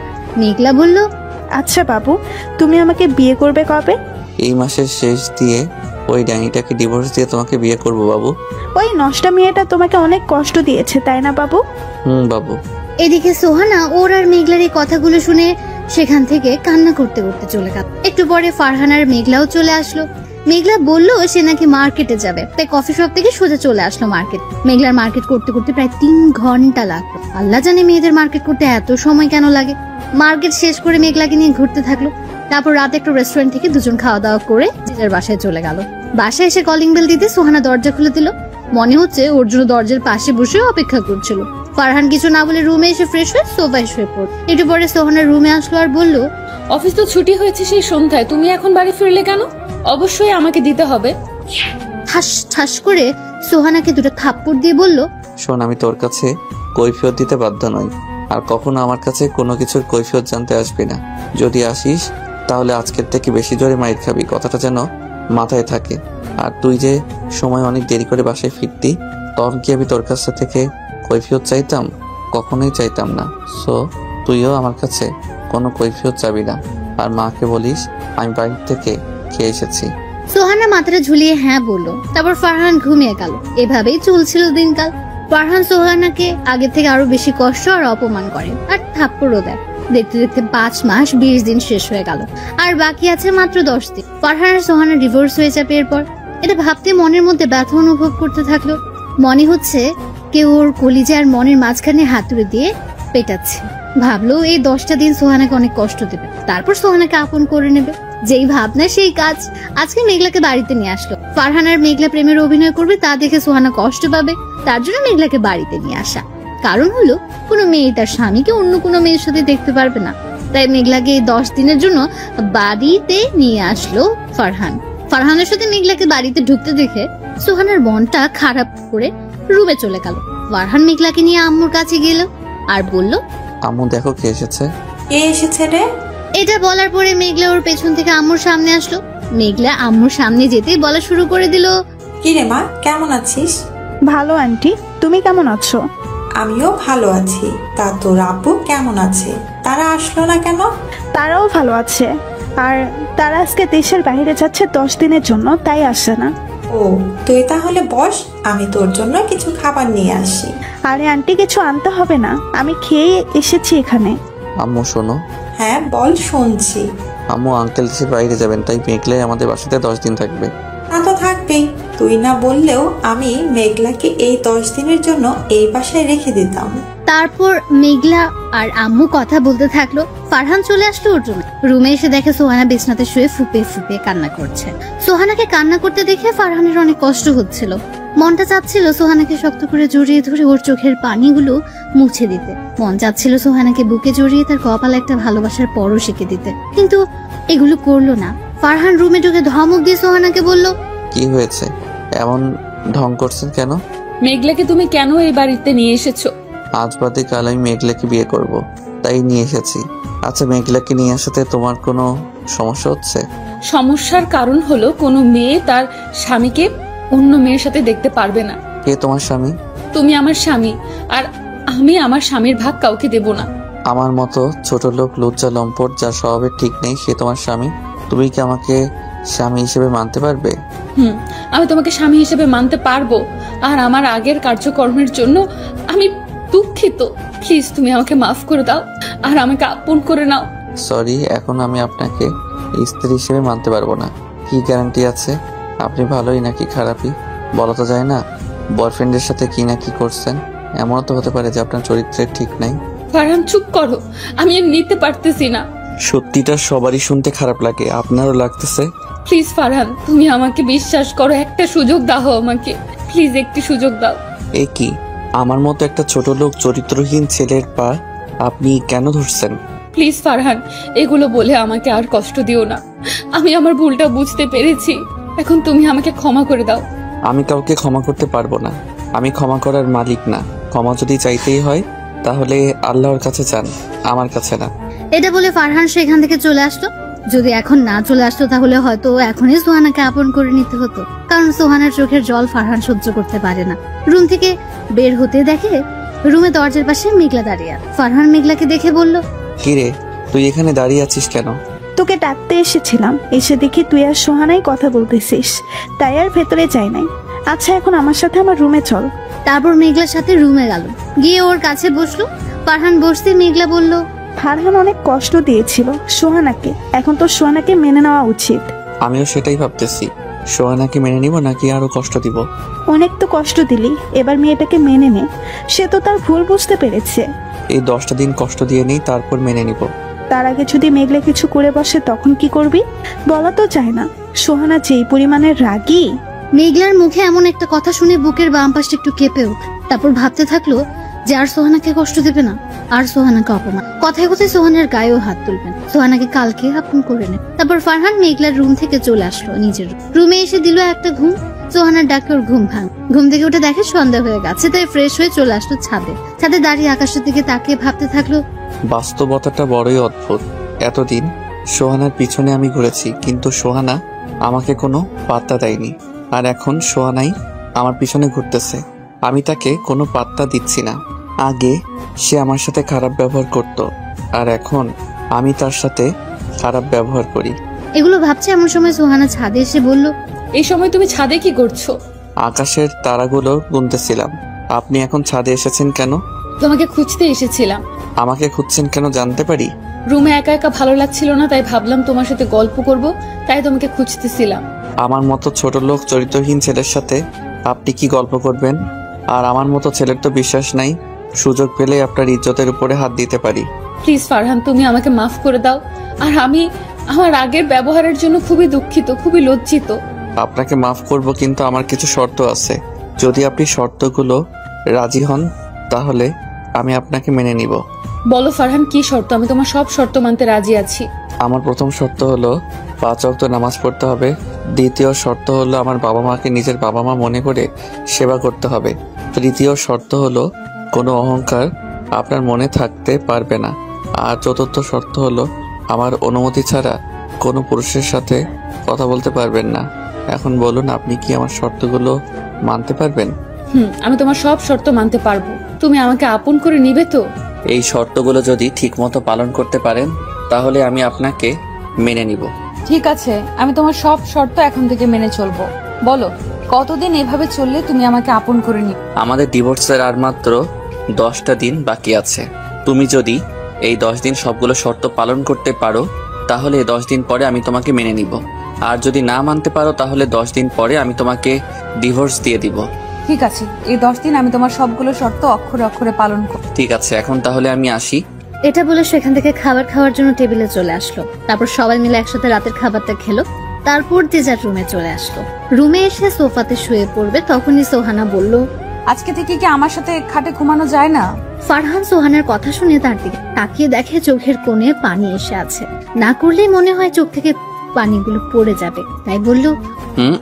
মেঘলা বলল,
আচ্ছা বাবু, তুমি আমাকে বিয়ে করবে কবে?
এই মাসের শেষ দিয়ে ওই ডাইনিটাকে ডিভোর্স দিয়ে তোমাকে বিয়ে করব বাবু।
ওই নষ্টা মেয়েটা তোমাকে অনেক কষ্ট দিয়েছে, তাই না বাবু?
বাবু।
এদিকে সোহানা ওর আর মেঘলার এই কথাগুলো শুনে সেখান থেকে কান্না করতে করতে চলে গেল। একটু পরে ফারহান আর মেঘলাও চলে আসলো। মেঘলা বলল সে নাকি মার্কেটে যাবে, তাই কফি শপ থেকে সোজা চলে আসলো মার্কেট। মেঘলার মার্কেট করতে করতে প্রায় 3 ঘন্টা লাগলো। আল্লাহ জানে মেয়েদের মার্কেট করতে এত সময় কেন লাগে। মার্কেট শেষ করে মেঘলাকে নিয়ে ঘুরতে থাকলো। তারপর রাতে একটা রেস্টুরেন্ট থেকে দুজন খাওয়া দাওয়া করে নিজের বাসায় চলে গেল। বাসায় এসে কলিং বেল দিতে সোহানা দরজা খুলে দিল। মনে হচ্ছে ওর জন্য দরজার পাশে বসে অপেক্ষা করছিল। ফারহান কিছু না বলে রুমে এসে ফ্রেশ হয়ে সোফায় শুয়ে পড়ল। একটু পরে সোহানার রুমে আসলো আর বলল,
অফিস তো ছুটি হয়েছে সেই সন্ধ্যায়, তুমি এখন বাড়ি ফিরলে কেন? অবশ্যই আমাকে দিতে হবে।
ঠাস ঠাস করে সোহানাকে 2টা থাপ্পড় দিয়ে বলল,
শোন, আমি তোর কাছে কৈফিয়ত দিতে বাধ্য নই, আর কখনো আমার কাছে কোনো কিছুর কৈফিয়ত জানতে আসবি না। যদি আসিস তাহলে আজকের থেকে বেশি জোরে মাইর খাবি, কথাটা যেন মাথায় থাকে। আর তুই যে সময় অনেক দেরি করে বাসায় ফিরতি, তখন কি আমি তোর কাছ থেকে কৈফিয়ত চাইতাম? কখনোই চাইতাম না। সো তুইও আমার কাছে কোনো কৈফিয়ত চাবি না। আর মাকে বলিস আমি বাইরে থেকে খেয়ে এসেছি।
সোহানা মাথাটা ঝুলিয়ে হ্যাঁ বলল। তারপর ফারহান ঘুমিয়ে গেল। এভাবেই চলছিল দিনকাল। ফারহান সোহানাকে আগে থেকে আরো বেশি কষ্ট আর অপমান করে আর থাপ্পড়ও দেয়। দেখতে দেখতে 5 মাস 20 দিন শেষ হয়ে গেল, আর বাকি আছে মাত্র 10 দিন। ফারহান আর সোহানা ডিভোর্স হয়ে যাবে এরপর। এটা ভাবতে মনের মধ্যে ব্যথা অনুভব করতে থাকলো। মনে হচ্ছে কেউ ওর কলিজা আর মনের মাঝখানে হাতুড়ি দিয়ে পেটাচ্ছে। ভাবলো এই 10টা দিন সোহানাকে অনেক কষ্ট দেবে, তারপর সোহানাকে আপন করে নেবে। যেই ভাবনা সেই কাজ। আজকে মেঘলাকে বাড়িতে নিয়ে আসলো। ফারহান আর মেঘলা প্রেমের অভিনয় করবে তা দেখে সোহানা কষ্ট পাবে, তার জন্য মেঘলাকে বাড়িতে নিয়ে আসা। কারণ হলো কোনো মেয়ে তার স্বামীকে অন্য কোনো মেয়ের সাথে দেখতে পারবে না, তাই মেঘলাকে এই 10 দিনের জন্য বাড়িতে নিয়ে আসলো ফারহান। ফারহানের সাথে মেঘলাকে বাড়িতে ঢুকতে দেখে সোহানার মনটা খারাপ করে রুমে চলে গেল। ফারহান মেঘলাকে নিয়ে আম্মুর কাছে গেল আর বলল,
আম্মু দেখো কে এসেছে।
কে এসেছে রে?
এটা বলার পরে মেঘলা ওর পেছন থেকে আম্মুর সামনে আসলো। মেঘলা আম্মুর সামনে যেতেই বলা শুরু করে দিল,
কি রে মা, কেমন আছিস?
ভালো আন্টি, তুমি কেমন আছো?
আমিও ভালো আছি। তা তোর আব্বু কেমন আছে? তারা আসলো না কেন?
তারাও ভালো আছে, আর তারা আজকে দেশের বাইরে যাচ্ছে 10 দিনের জন্য, তাই আসছে না।
ও, তুই তাহলে বস, আমি তোর জন্য কিছু খাবার নিয়ে আসি।
আরে আন্টি, কিছু আনতে হবে না, আমি খেয়ে এসেছি এখানে।
আম্মু শোনো।
হ্যাঁ বল, শুনছি।
আম্মু আঙ্কেল দেশের বাইরে যাবেন, তাই মেঘলাই আমাদের বাসাতে 10 দিন থাকবে।
তা তো থাকবেই, তুই না বললেও আমি মেঘলাকে এই 10 দিনের জন্য এই বাসায় রেখে দিতাম।
তারপর মেঘলা আর আম্মু কথা বলতে থাকলো। ফারহান চলে আসলো ওর রুমে। রুমে এসে দেখে সোহানা বিছনাতে শুয়ে ফুপে ফুপে কান্না করছে। সোহানাকে কান্না করতে দেখে ফারহানের অনেক কষ্ট হচ্ছিল। মনটা চাচ্ছিল সোহানাকে শক্ত করে জড়িয়ে ধরে ওর চোখের পানিগুলো মুছে দিতে। মন চাচ্ছিল সোহানাকে বুকে জড়িয়ে তার কপালে একটা ভালোবাসার পরশ এঁকে দিতে, কিন্তু এগুলো করলো না। ফারহান রুমে ঢুকে ধমক দিয়ে সোহানাকে বলল,
কি হয়েছে, এমন ঢং করছেন কেন?
মেঘলাকে তুমি কেন এই বাড়িতে নিয়ে এসেছো?
আজ বাদে কাল আমি মেঘলাকে বিয়ে করব, তাই নিয়ে এসেছি। আচ্ছা, মেঘলাকে নিয়ে আসাতে তোমার কোনো সমস্যা হচ্ছে?
সমস্যার কারণ হলো কোনো মেয়ে তার স্বামীকে অন্য মেয়ের সাথে দেখতে পারবে না।
কে তোমার স্বামী?
তুমি আমার স্বামী, আর আমি আমার স্বামীর ভাগ কাউকে দেব না।
আমার মতো ছোট লোক, লজ্জা লম্পট, যার স্বভাবের ঠিক নেই, সে তোমার স্বামী? তুমি কি আমাকে স্বামী হিসেবে মানতে পারবে?
আমি তোমাকে স্বামী হিসেবে মানতে পারবো, আর আমার আগের কার্যকর্মের জন্য আমি দুঃখিত। প্লিজ তুমি আমাকে মাফ করে দাও আর আমাকে আপন করে নাও।
সরি, এখন আমি আপনাকে স্ত্রী হিসেবে মানতে পারবো না। কি গ্যারান্টি আছে আপনি ভালোই নাকি খারাপই? বলা তো যায় না। বয়ফ্রেন্ডের সাথে কি না কি করছেন, এমনও তো হতে পারে যে আপনার চরিত্রের ঠিক নাই।
ফারহান চুপ করো, আমি আর নিতে পারতেছি না।
সত্যিটা সবারই শুনতে খারাপ লাগে, আপনারও লাগতেছে?
প্লিজ ফারহান, তুমি আমাকে বিশ্বাস করো, একটা সুযোগ দাও আমাকে, প্লিজ একটি সুযোগ দাও।
এ কি, আমার মতো একটা ছোট লোক, চরিত্রহীন ছেলের পা আপনি কেন ধরছেন?
প্লিজ ফারহান, এগুলো বলে আমাকে আর কষ্ট দিও না। আমি আমার ভুলটা বুঝতে পেরেছি, এখন তুমি আমাকে ক্ষমা করে দাও।
আমি কাউকে ক্ষমা করতে পারবো না, আমি ক্ষমা করার মালিক না। ক্ষমা যদি চাইতেই হয় তাহলে আল্লাহর কাছে চান, আমার কাছে না।
এটা বলে ফারহান সেখান থেকে চলে আসলো। যদি এখন না চলে আসতো তাহলে হয়তো এখনই সোহানাকে আপন করে নিতে হতো, কারণ সোহানার চোখের জল ফারহান সহ্য করতে পারে না। রুম থেকে বের হতে দেখে রুমে দরজার পাশে মেঘলা দাঁড়িয়ে। ফারহান মেঘলাকে দেখে বলল,
কিরে, তুই এখানে দাঁড়িয়ে আছিস কেন?
তোকে ডাকতে এসেছিলাম, এসে দেখি তুই আর সোহানাই কথা বলতেছিস, তাই আর ভেতরে যাই নাই। আচ্ছা, এখন আমার সাথে আমার রুমে চল।
তারপর মেঘলার সাথে রুমে গেল, গিয়ে ওর কাছে বসলো। ফারহান বসতে মেঘলা বলল,
ফারহান অনেক কষ্ট দিয়েছিল সোহানাকে, এখন তো সোহানাকে মেনে নেওয়া উচিত।
আমিও সেটাই ভাবতেছি, সোহানাকে মেনে নিব নাকি আরো কষ্ট দিব।
অনেক তো কষ্ট দিলি, এবার মেয়েটাকে মেনে নে, সে তো তার ভুল বুঝতে পেরেছে।
এই 10টা দিন কষ্ট দিয়ে নেই, তারপর মেনে নিব।
তার আগে যদি মেঘলা কিছু করে বসে তখন কি করবি? বলা তো যায় না। সোহানা যেই পরিমাণের রাগী।
মেঘলার মুখে এমন একটা কথা শুনে বুকের বাম পাশটা একটু কেঁপে উঠল। তারপর ভাবতে থাকলো যে আর সোহানাকে কষ্ট দেবে না, আর সোহানাকে অপমান। কথায় কথায় সোহানার গায়েও হাত তুলবেন, সোহানাকে কালকে আপন করে নেন। তারপর ফারহান মেঘলার রুম থেকে চলে আসলো নিজের রুমে, এসে দিল একটা ঘুম। সোহানার ডাকে ওর ঘুম ভাঙ। ঘুম থেকে উঠে দেখে সন্ধ্যা হয়ে গেছে, তাই ফ্রেশ হয়ে চলে আসলো ছাদে। ছাদে দাঁড়িয়ে আকাশের দিকে তাকিয়ে ভাবতে থাকলো,
বাস্তবতাটা বড়ই অদ্ভুত। এতদিন সোহানার পিছনে আমি ঘুরেছি, কিন্তু সোহানা আমাকে কোনো পাত্তা দেয়নি, আর এখন সোহানাই আমার পিছনে ঘুরতেছে। আমি তাকে কোনো পাত্তা দিচ্ছি না। আগে সে আমার সাথে খারাপ ব্যবহার করত, আর এখন আমি তার সাথে খারাপ ব্যবহার করি।
এগুলো ভাবছে এমন সময় সোহানা ছাদে এসে বলল,
এই সময় তুমি ছাদে কি করছো?
আকাশের তারাগুলো গুনতেছিলাম। আপনি এখন ছাদে এসেছেন কেন?
তোমাকে খুঁজতে এসেছিলাম।
আমাকে খুঁজছেন কেন জানতে পারি?
রুমে একা একা ভালো লাগছিল না, তাই ভাবলাম তোমার সাথে গল্প করব, তাই তোমাকে খুঁজতেছিলাম।
আমার মতো ছোট লোক চরিত্রহীন ছেলের সাথে আপনি কি গল্প করবেন? আর আমার মতো ছেলের তো বিশ্বাস নাই। সুযোগ পেলে আপনার ইজ্জতের উপরে হাত দিতে পারি।
প্লিজ ফারহান, তুমি আমাকে মাফ করে দাও। আর আমি আমার আগের ব্যবহারের জন্য খুবই দুঃখিত, খুবই লজ্জিত।
আপনাকে মাফ করব, কিন্তু আমার কিছু শর্ত আছে। যদি আপনি শর্তগুলো রাজি হন তাহলে আমি আপনাকে মেনে নিব।
বলো ফারহান, কি শর্ত? আমি তোমার সব শর্ত মানতে রাজি আছি।
আমার প্রথম শর্ত হলো 5 ওয়াক্ত নামাজ পড়তে হবে। দ্বিতীয় শর্ত হলো আমার বাবা মাকে নিজের বাবা মা মনে করে সেবা করতে হবে। তৃতীয় শর্ত হলো কোনো অহংকার আপনার মনে থাকতে পারবে না। আর চতুর্থ শর্ত হলো আমার অনুমতি ছাড়া কোনো পুরুষের সাথে কথা বলতে পারবেন না। এখন বলুন, আপনি কি আমার শর্তগুলো মানতে পারবেন?
আমি তোমার সব শর্ত মানতে পারবো। তুমি আমাকে আপন করে নিবে তো?
এই শর্তগুলো যদি ঠিকমতো পালন করতে পারেন তাহলে আমি আপনাকে মেনে নিব।
ঠিক আছে, আমি তোমার সব শর্ত এখন থেকে মেনে চলবো। বলো, কতদিন এভাবে চললে তুমি আমাকে আপন করে নিবে?
আমাদের ডিভোর্সের আর মাত্র 10টা দিন বাকি আছে। তুমি যদি এই 10 দিন সবগুলো শর্ত পালন করতে পারো তাহলে এই 10 দিন পরে আমি তোমাকে মেনে নিব। আর যদি না মানতে পারো তাহলে 10 দিন পরে আমি তোমাকে ডিভোর্স দিয়ে দিব।
ঠিক আছে, এই 10 দিন আমি তোমার সবগুলো শর্ত অক্ষরে অক্ষরে পালন করব।
ঠিক আছে, এখন তাহলে আমি আসি।
এটা বলে সেখান থেকে খাবার খাওয়ার জন্য টেবিলে চলে আসলো। তারপর সবাই মিলে একসাথে রাতের খাবারটা খেলো। তারপর যে যার রুমে চলে আসলো। রুমে এসে সোফাতে শুয়ে পড়বে, তখনই সোহানা বলল,
আজকে থেকে কি আমার সাথে খাটে ঘুমানো যায় না?
ফারহান সোহানার কথা শুনে তার দিকে তাকিয়ে দেখে চোখের কোণে পানি এসে আছে। না করলেই মনে হয় চোখ থেকে পানিগুলো পড়ে যাবে, তাই বলল,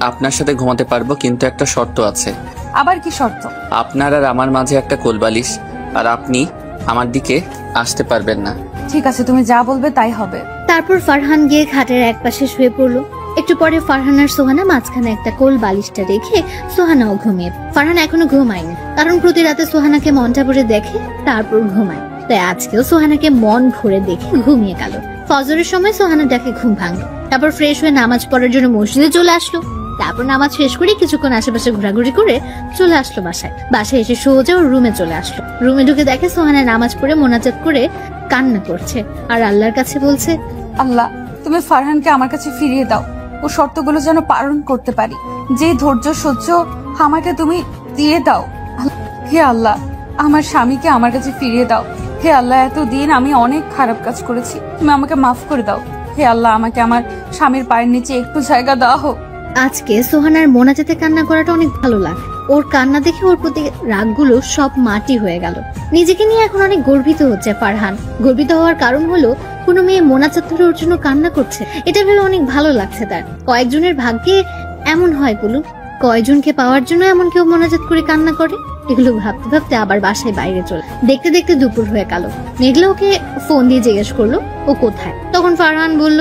আপনার সাথে ঘুমাতে পারবো, কিন্তু একটা শর্ত আছে।
আবার কি শর্ত?
আপনার আর আমার মাঝে একটা কোলবালিশ, আর আপনি আমার দিকে আসতে পারবেন না।
ঠিক আছে, তুমি যা বলবে তাই হবে।
তারপর ফারহান গিয়ে খাটের এক পাশে শুয়ে পড়লো। একটু পরে ফারহান আর সোহানা মাঝখানে একটা কোল বালিশটা রেখে সোহানাও ঘুমিয়ে। ফারহান এখনো ঘুমায়নি, কারণ প্রতি রাতে সোহানাকে মনটা ভরে দেখে তারপর ঘুমায়। তাই আজকেও সোহানাকে মন ভরে দেখে ঘুমিয়ে গেল। ফজরের সময় সোহানা ডাকে ঘুম ভাঙলো। তারপর ফ্রেশ হয়ে নামাজ পড়ার জন্য মসজিদে চলে আসলো। তারপর নামাজ শেষ করে কিছুক্ষণ আশেপাশে ঘোরাঘুরি করে চলে আসলো বাসায় এসে সোজা ওর রুমে চলে আসলো। রুমে ঢুকে দেখে সোহানা নামাজ পড়ে মোনাজাত করে কান্না করছে আর আল্লাহর কাছে বলছে,
আল্লাহ, তুমি ফারহানকে আমার কাছে ফিরিয়ে দাও। ও শর্তগুলো যেন পালন করতে পারি। যে ধৈর্য সহ্য আমাকে তুমি দিয়ে দাও। হে আল্লাহ, আমার স্বামীকে আমার কাছে ফিরিয়ে দাও। হে আল্লাহ, এতদিন আমি অনেক খারাপ কাজ করেছি, তুমি আমাকে মাফ করে দাও। হে আল্লাহ, আমাকে আমার স্বামীর পায়ের নিচে একটু জায়গা দেওয়া হোক।
আজকে সোহানার মোনাজাতে কান্না করাটা অনেক ভালো লাগে। ওর কান্না দেখে ওর প্রতি রাগগুলো সব মাটি হয়ে গেল। নিজেকে নিয়ে এখন অনেক গর্বিত হচ্ছে ফারহান। গর্বিত হওয়ার কারণ হলো কোনো মেয়ে মোনাজাত ধরে ওর জন্য কান্না করছে, এটা ভেবে অনেক ভালো লাগছে তার। কয়েকজনের ভাগ্যে এমন হয় বলুন, কয়জনকে পাওয়ার জন্য এমন কেউ মোনাজাত করে কান্না করে? এগুলো ভাবতে ভাবতে আবার বাসায় বাইরে চলে। দেখতে দেখতে দুপুর হয়ে গেল। মেঘলা ওকে ফোন দিয়ে জিজ্ঞেস করলো ও কোথায়। তখন ফারহান বলল,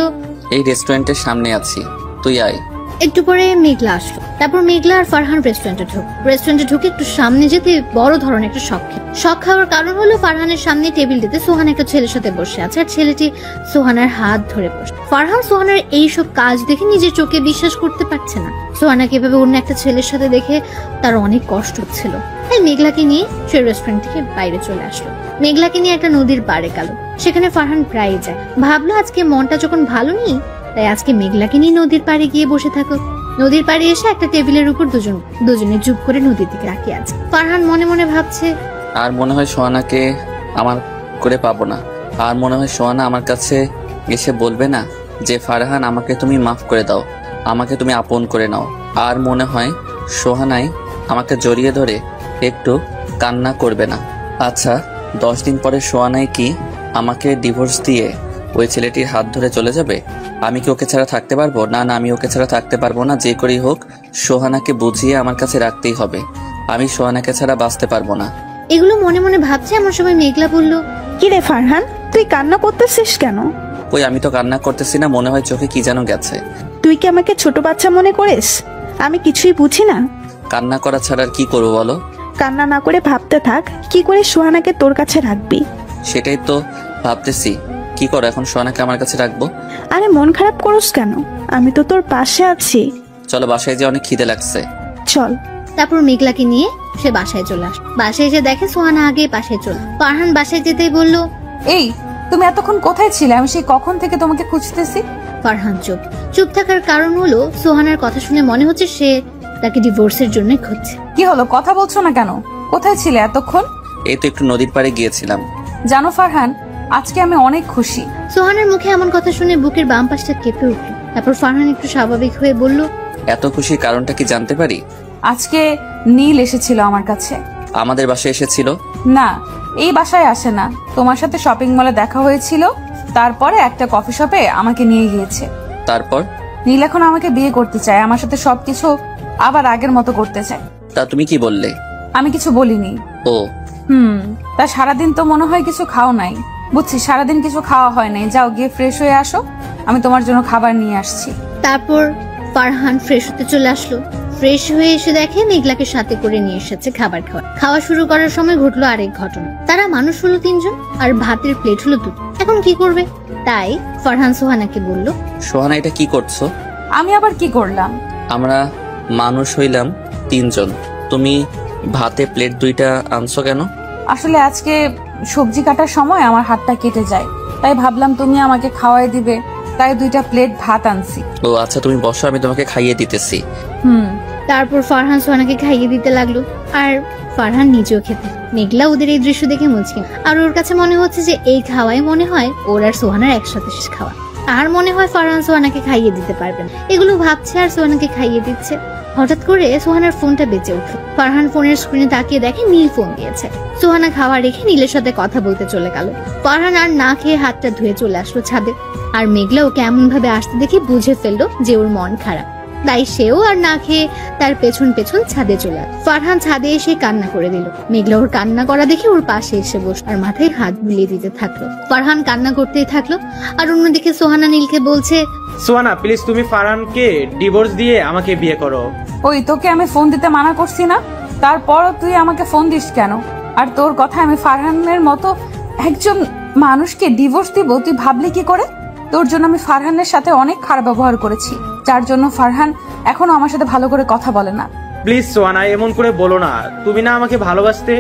এই রেস্টুরেন্টের সামনে আছি, তুই আয়।
একটু পরে মেঘলা আসলো। তারপর মেঘলা আর ফারহান রেস্টুরেন্টে ঢুকে একটু সামনে যেতে বড় ধরনের একটা শখ খাওয়ার কারণ হলো ফারহানের সামনে টেবিলটিতে সোহানা একটা ছেলের সাথে বসে আছে আর ছেলেটি সোহানার হাত ধরে বসে। ফারহান সোহানার এইসব কাজ দেখে নিজের চোখে বিশ্বাস করতে পারছে না। সোহানাকে এভাবে অন্য একটা ছেলের সাথে দেখে তার অনেক কষ্ট হচ্ছিল। তাই মেঘলাকে নিয়ে সে রেস্টুরেন্ট থেকে বাইরে চলে আসলো। মেঘলাকে নিয়ে একটা নদীর পাড়ে গেল। সেখানে ফারহান প্রায় যায়। ভাবলো আজকে মনটা যখন ভালো নেই, তাই আজকে মেঘলাকে নিয়ে নদীর পাড়ে গিয়ে বসে থাকো। নদীর পাড়ে এসে একটা টেবিলের উপর দুজনে চুপ করে নদীর দিকে তাকিয়ে আছে। ফারহান মনে মনে ভাবছে,
আর মনে হয় সোহানাকে আমার করে পাবো না। আর মনে হয় সোহানা আমার কাছে এসে বলবে না যে ফারহান, আমাকে তুমি মাফ করে দাও, আমাকে তুমি আপন করে নাও। আর মনে হয় সোহানাই আমাকে জড়িয়ে ধরে একটু কান্না করবে না। আচ্ছা, 10 দিন পরে সোহানাই কি আমাকে ডিভোর্স দিয়ে ওই ছেলেটির হাত ধরে চলে যাবে? আমি কি ওকে ছাড়া থাকতে পারবো? না, আমি ওকে ছাড়া থাকতে পারবো না। যে করেই হোক সোহানাকে বুঝিয়ে আমার কাছে রাখতেই হবে। আমি সোহানাকে ছাড়া বাঁচতে পারবো না।
এগুলো মনে মনে ভাবছে এমন সময় মেঘলা বলল,
কি রে ফারহান, তুই কান্না করতেছিস কেন?
ওই আমি তো কান্না করতেছি না, মনে হয় চোখে কি যেন গেছে।
তুই কি আমাকে ছোট বাচ্চা মনে করিস? আমি কিছুই বুঝি না।
কান্না করা ছাড়া আর কি করবো বলো?
কান্না না করে ভাবতে থাক কি করে সোহানাকে তোর কাছে রাখবি।
সেটাই তো ভাবতেছি, কি করো এখন? সোহানাকে আমার কাছে রাখবো?
আরে মন খারাপ করোস কেন? আমি তো তোর পাশে আছি।
চলো, বাসায় যে অনেক খিদে লাগছে।
চল।
তারপর মেঘলাকে নিয়ে সে বাসায় চলে আসে। বাসায় এসে দেখে সোহানা আগে বাসায় চলে। ফারহান বাসায় যেতেই বলল,
এই তুমি এতক্ষণ কোথায় ছিলে? আমি সেই কখন থেকে তোমাকে খুঁজতেছি।
ফারহান চুপ। চুপ থাকার কারণ হলো সোহানার কথা শুনে মনে হচ্ছে সে তাকে ডিভোর্সের জন্যই খুঁজছে।
কি হলো, কথা বলছো না কেন? কোথায় ছিলে এতক্ষণ?
এই তো একটু নদীর পাড়ে গিয়েছিলাম।
জানো ফারহান, আজকে আমি অনেক খুশি।
সোহানার মুখে এমন কথা শুনে বুকের বাম পাশটা কেঁপে উঠল। তারপর ফারহান একটু স্বাভাবিক হয়ে বলল,
এত খুশির কারণটা কি জানতে পারি?
আজকে নীল এসেছিল আমার কাছে।
আমাদের বাসায় এসেছিল?
না, এই বাসায় আসে না। তোমার সাথে শপিং মলে দেখা হয়েছিল, তারপরে একটা কফি শপে আমাকে নিয়ে গিয়েছে।
তারপর?
নীল এখন আমাকে বিয়ে করতে চায়, আমার সাথে সবকিছু আবার আগের মতো করতে চায়।
তা তুমি কি বললে?
আমি কিছু বলিনি।
ও
তা সারাদিন তো মনে হয় কিছু খাও নাই। বুঝছি, সারাদিন কিছু খাওয়া হয় নাই। যাও গিয়ে ফ্রেশ হয়ে আসো, আমি তোমার জন্য খাবার নিয়ে আসছি।
তারপর ফারহান ফ্রেশ হতে চলে আসলো। ফ্রেশ হয়ে এসে দেখে মেঘলাকে সাথে করে নিয়ে এসেছে খাবার খাওয়া। খাওয়া শুরু করার সময় ঘটলো আরেক ঘটনা। তারা মানুষ হলো 3 জন আর ভাতের প্লেট হলো 2। এখন কি করবে? তাই ফারহান সোহানাকে বলল,
সোহানা, এটা কি করছো?
আমি আবার কি করলাম?
আমরা মানুষ হইলাম 3 জন, তুমি ভাতে প্লেট 2টা আনছো কেন?
আসলে আজকে সবজি কাটার সময় আমার হাতটা কেটে যায়, তাই ভাবলাম তুমি আমাকে খাওয়াই দিবে, তাই 2টা প্লেট ভাত আনছি।
ও আচ্ছা, তুমি বসো, আমি তোমাকে খাইয়ে দিতেছি।
তারপর ফারহান সোহানাকে খাইয়ে দিতে লাগলো আর ফারহান নিজেও খেতে। মেঘলা ওদের এই দৃশ্য দেখে মুচকি, আর ওর কাছে মনে হচ্ছে যে এই খাওয়াই মনে হয় ওর আর সোহানার একসাথে শেষ খাওয়া। আর মনে হয় ফারহান সোহানাকে খাইয়ে দিতে পারবেন। এগুলো ভাবছে আর সোহানাকে খাইয়ে দিচ্ছে। হঠাৎ করে সোহানার ফোনটা বেজে উঠল। ফারহান ফোনের স্ক্রিনে তাকিয়ে দেখে নীল ফোন দিয়েছে। সোহানা খাওয়া রেখে নীলের সাথে কথা বলতে চলে গেল। ফারহান আর না খেয়ে হাতটা ধুয়ে চলে আসলো ছাদে। আর মেঘলা ওকে এমন ভাবে আসতে দেখে বুঝে ফেললো যে ওর মন খারাপ, তাই সেও আর না খেয়ে তার পেছন পেছন ছাদে চলে আসে। ফারহান ছাদে এসে কান্না করে দিল। মেঘলা ওর কান্না করা দেখে ওর পাশে এসে বসল আর মাথায় হাত বুলিয়ে দিতে থাকলো। ফারহান কান্না করতেই থাকলো আর অন্যদিকে সোহানা নীলকে বলছে,
সোহানা প্লিজ তুমি ফারহানকে ডিভোর্স দিয়ে আমাকে বিয়ে করো।
ওই তোকে আমি ফোন দিতে মানা করছি না, তারপরও তুই আমাকে ফোন দিস কেন? আর তোর কথা, আমি ফারহানের মতো একজন মানুষকে ডিভোর্স দিব তুই ভাবলি কি করে? তোর জন্য আমি ফারহানের সাথে অনেক খারাপ ব্যবহার করেছি, যার জন্য ফারহান এখনো আমার সাথে ভালো করে কথা বলে না।
প্লিজ সোহানা এমন করে বলো না। তুমি না আমাকে ভালোবাসতে,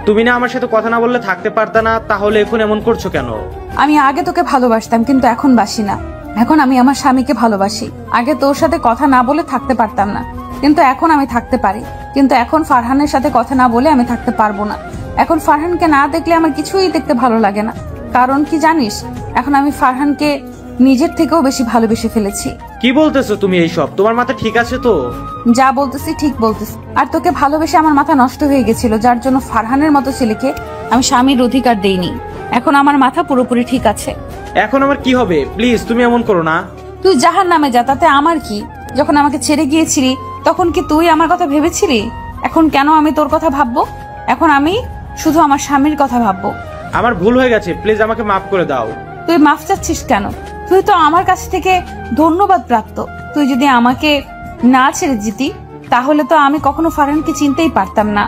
তুমি না আমার সাথে কথা না বললে থাকতে পারতা না, তাহলে এখন এমন করছো কেন?
আমি আগে তোকে ভালোবাসতাম, কিন্তু এখন বাসি না। এখন আমি আমার স্বামীকে ভালোবাসি। আগে তোর সাথে কথা না বলে থাকতে পারতাম না, কিন্তু এখন আমি থাকতে পারি। কিন্তু এখন ফারহানের সাথে কথা না বলে আমি থাকতে পারবো না। এখন ফারহানকে না দেখলে আমার কিছুই দেখতে ভালো লাগে না। কারণ কি জানিস, এখন আমি ফারহানকে নিজের থেকেও বেশি ভালোবেসে ফেলেছি।
কি বলতেছো তুমি এইসব? তোমার মাথা ঠিক আছে তো?
যা বলতেছি ঠিক বলতেছি। আর তোকে ভালোবেসে আমার মাথা নষ্ট হয়ে গেছিল, যার জন্য ফারহানের মতো ছেলেকে আমি স্বামীর অধিকার দেইনি। এখন আমার মাথা পুরোপুরি ঠিক আছে।
এখন আমার কি হবে? প্লিজ তুমি এমন করো না।
তুই জাহান্নামে যা, তাতে আমার কি? যখন আমাকে ছেড়ে গিয়েছিলি তখন কি তুই আমার কথা ভেবেছিলি? এখন কেন আমি তোর কথা ভাববো? এখন আমি শুধু আমার স্বামীর কথা ভাববো।
আমার ভুল হয়ে গেছে, প্লিজ আমাকে মাফ করে দাও।
তুই মাফ চাচ্ছিস কেন? তুই তো আমার কাছ থেকে ধন্যবাদ প্রাপ্ত। তুই যদি আমাকে না ছেড়ে যেতি তাহলে তো আমি কখনো ফারহানকে চিনতেই পারতাম না।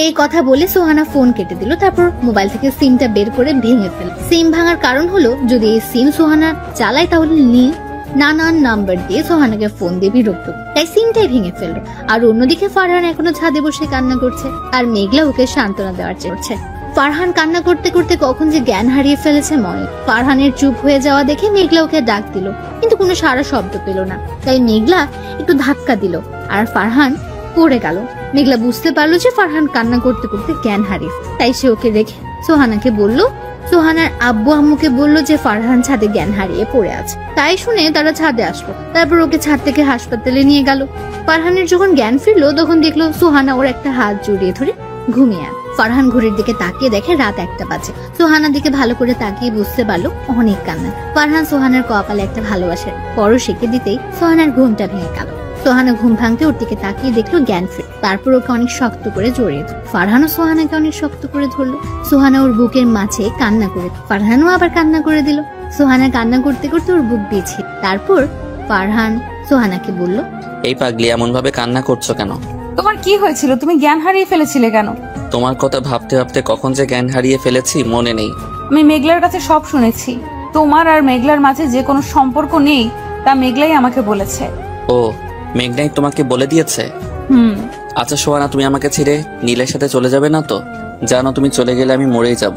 এই কথা বলে সোহানা ফোন কেটে দিল। তারপর মোবাইল থেকে সিমটা বের করে ভেঙে ফেল। সিম ভাঙার কারণ হলো যদি এই সিম সোহানা চালায় তাহলে নীল নানান নাম্বার দিয়ে সোহানাকে ফোন দিয়ে বিরক্ত, তাই সিমটাই ভেঙে ফেললো। আর অন্যদিকে ফারহান এখনো ছাদে বসে কান্না করছে আর মেঘলা ওকে সান্ত্বনা দেওয়ার চেষ্টা। ফারহান কান্না করতে করতে কখন যে জ্ঞান হারিয়ে ফেলেছে মনে। ফারহানের চুপ হয়ে যাওয়া দেখে মেঘলা ওকে ডাক দিল, কিন্তু কোনো সারা শব্দ পেল না। তাই মেঘলা একটু ধাক্কা দিল আর ফারহান পড়ে গেল। মেঘলা বুঝতে পারলো যে ফারহান কান্না করতে করতে জ্ঞান হারিয়ে, তাই সে ওকে রেখে সোহানাকে বলল, সোহানার আব্বু আম্মুকে বলল যে ফারহান ছাদে জ্ঞান হারিয়ে পড়ে আছে। তাই শুনে তারা ছাদে আসলো। তারপর ওকে ছাদ থেকে হাসপাতালে নিয়ে গেল। ফারহানের যখন জ্ঞান ফিরলো তখন দেখলো সোহানা ওর একটা হাত জড়িয়ে ধরে ঘুমিয়ে আছে। ফারহান ঘড়ির দিকে তাকিয়ে দেখে রাত 1টা বাজে। সোহানার দিকে ভালো করে তাকিয়ে বুঝতে পারলো অনেক কান্না। ফারহান সোহানার কপালে একটা ভালোবাসার পরশ এঁকে দিতেই সোহানার ঘুমটা ভেঙে গেল। সোহানা ঘুম ভাঙতে ওর দিকে তাকিয়ে দেখলো জ্ঞান ফিরে। তারপর ওকে অনেক শক্ত করে জড়িয়ে ধরল। ফারহানও সোহানাকে অনেক শক্ত করে ধরলো। সোহানা ওর বুকের মাঝে কান্না করে, ফারহানও আবার কান্না করে দিল। সোহানা কান্না করতে করতে ওর বুক বিছে। তারপর ফারহান সোহানাকে বলল,
এই পাগলি এমন ভাবে কান্না করছো কেন?
তোমার কি হয়েছিল? তুমি জ্ঞান হারিয়ে ফেলেছিলে কেন?
তোমার কথা ভাবতে ভাবতে কখন যে জ্ঞান হারিয়ে ফেলেছি মনে নেই।
আমি মেঘলার কাছে সব শুনেছি। তোমার আর মেঘলার মাঝে যে কোনো সম্পর্ক নেই তা মেঘলাই আমাকে বলেছে।
ও, মেঘনাই তোমাকে বলে দিয়েছে?
হুম।
আচ্ছা সোহানা, তুমি আমাকে ছেড়ে নীলের সাথে চলে যাবে না তো? জানো তুমি চলে গেলে আমি মরেই যাব।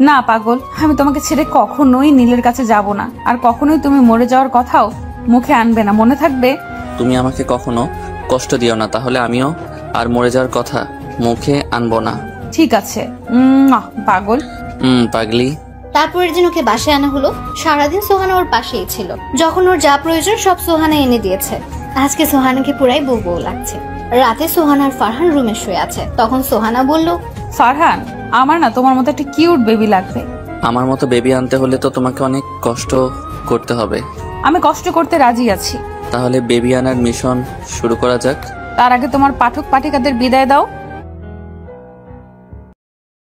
না পাগল, আমি তোমাকে ছেড়ে কখনোই নীলের কাছে যাব না, আর কখনোই তুমি মরে যাওয়ার কথাও মুখে আনবে না, মনে থাকবে?
তুমি আমাকে কখনো কষ্ট দিও না, তাহলে আমিও আর মরে যাওয়ার কথা মুখে আনবো না।
ঠিক আছে। পাগল।
পাগলি।
তারপরের দিন ওকে বাসায় আনা হলো। সারাদিন সোহানা ওর পাশেই ছিল। যখন ওর যা প্রয়োজন সব সোহানা এনে দিয়েছে। আজকে সোহানাকে পুরাই বউ বউ লাগছে। রাতে সোহানা আর ফারহান রুমে শুয়ে আছে। তখন সোহানা বলল,
ফারহান, আমার না তোমার মতো একটা কিউট বেবি লাগবে।
আমার মতো বেবি আনতে হলে তো তোমাকে অনেক কষ্ট করতে হবে।
আমি কষ্ট করতে রাজি আছি।
তাহলে বেবি আনার মিশন শুরু করা যাক।
তার আগে তোমার পাঠক পাঠিকাদের বিদায় দাও।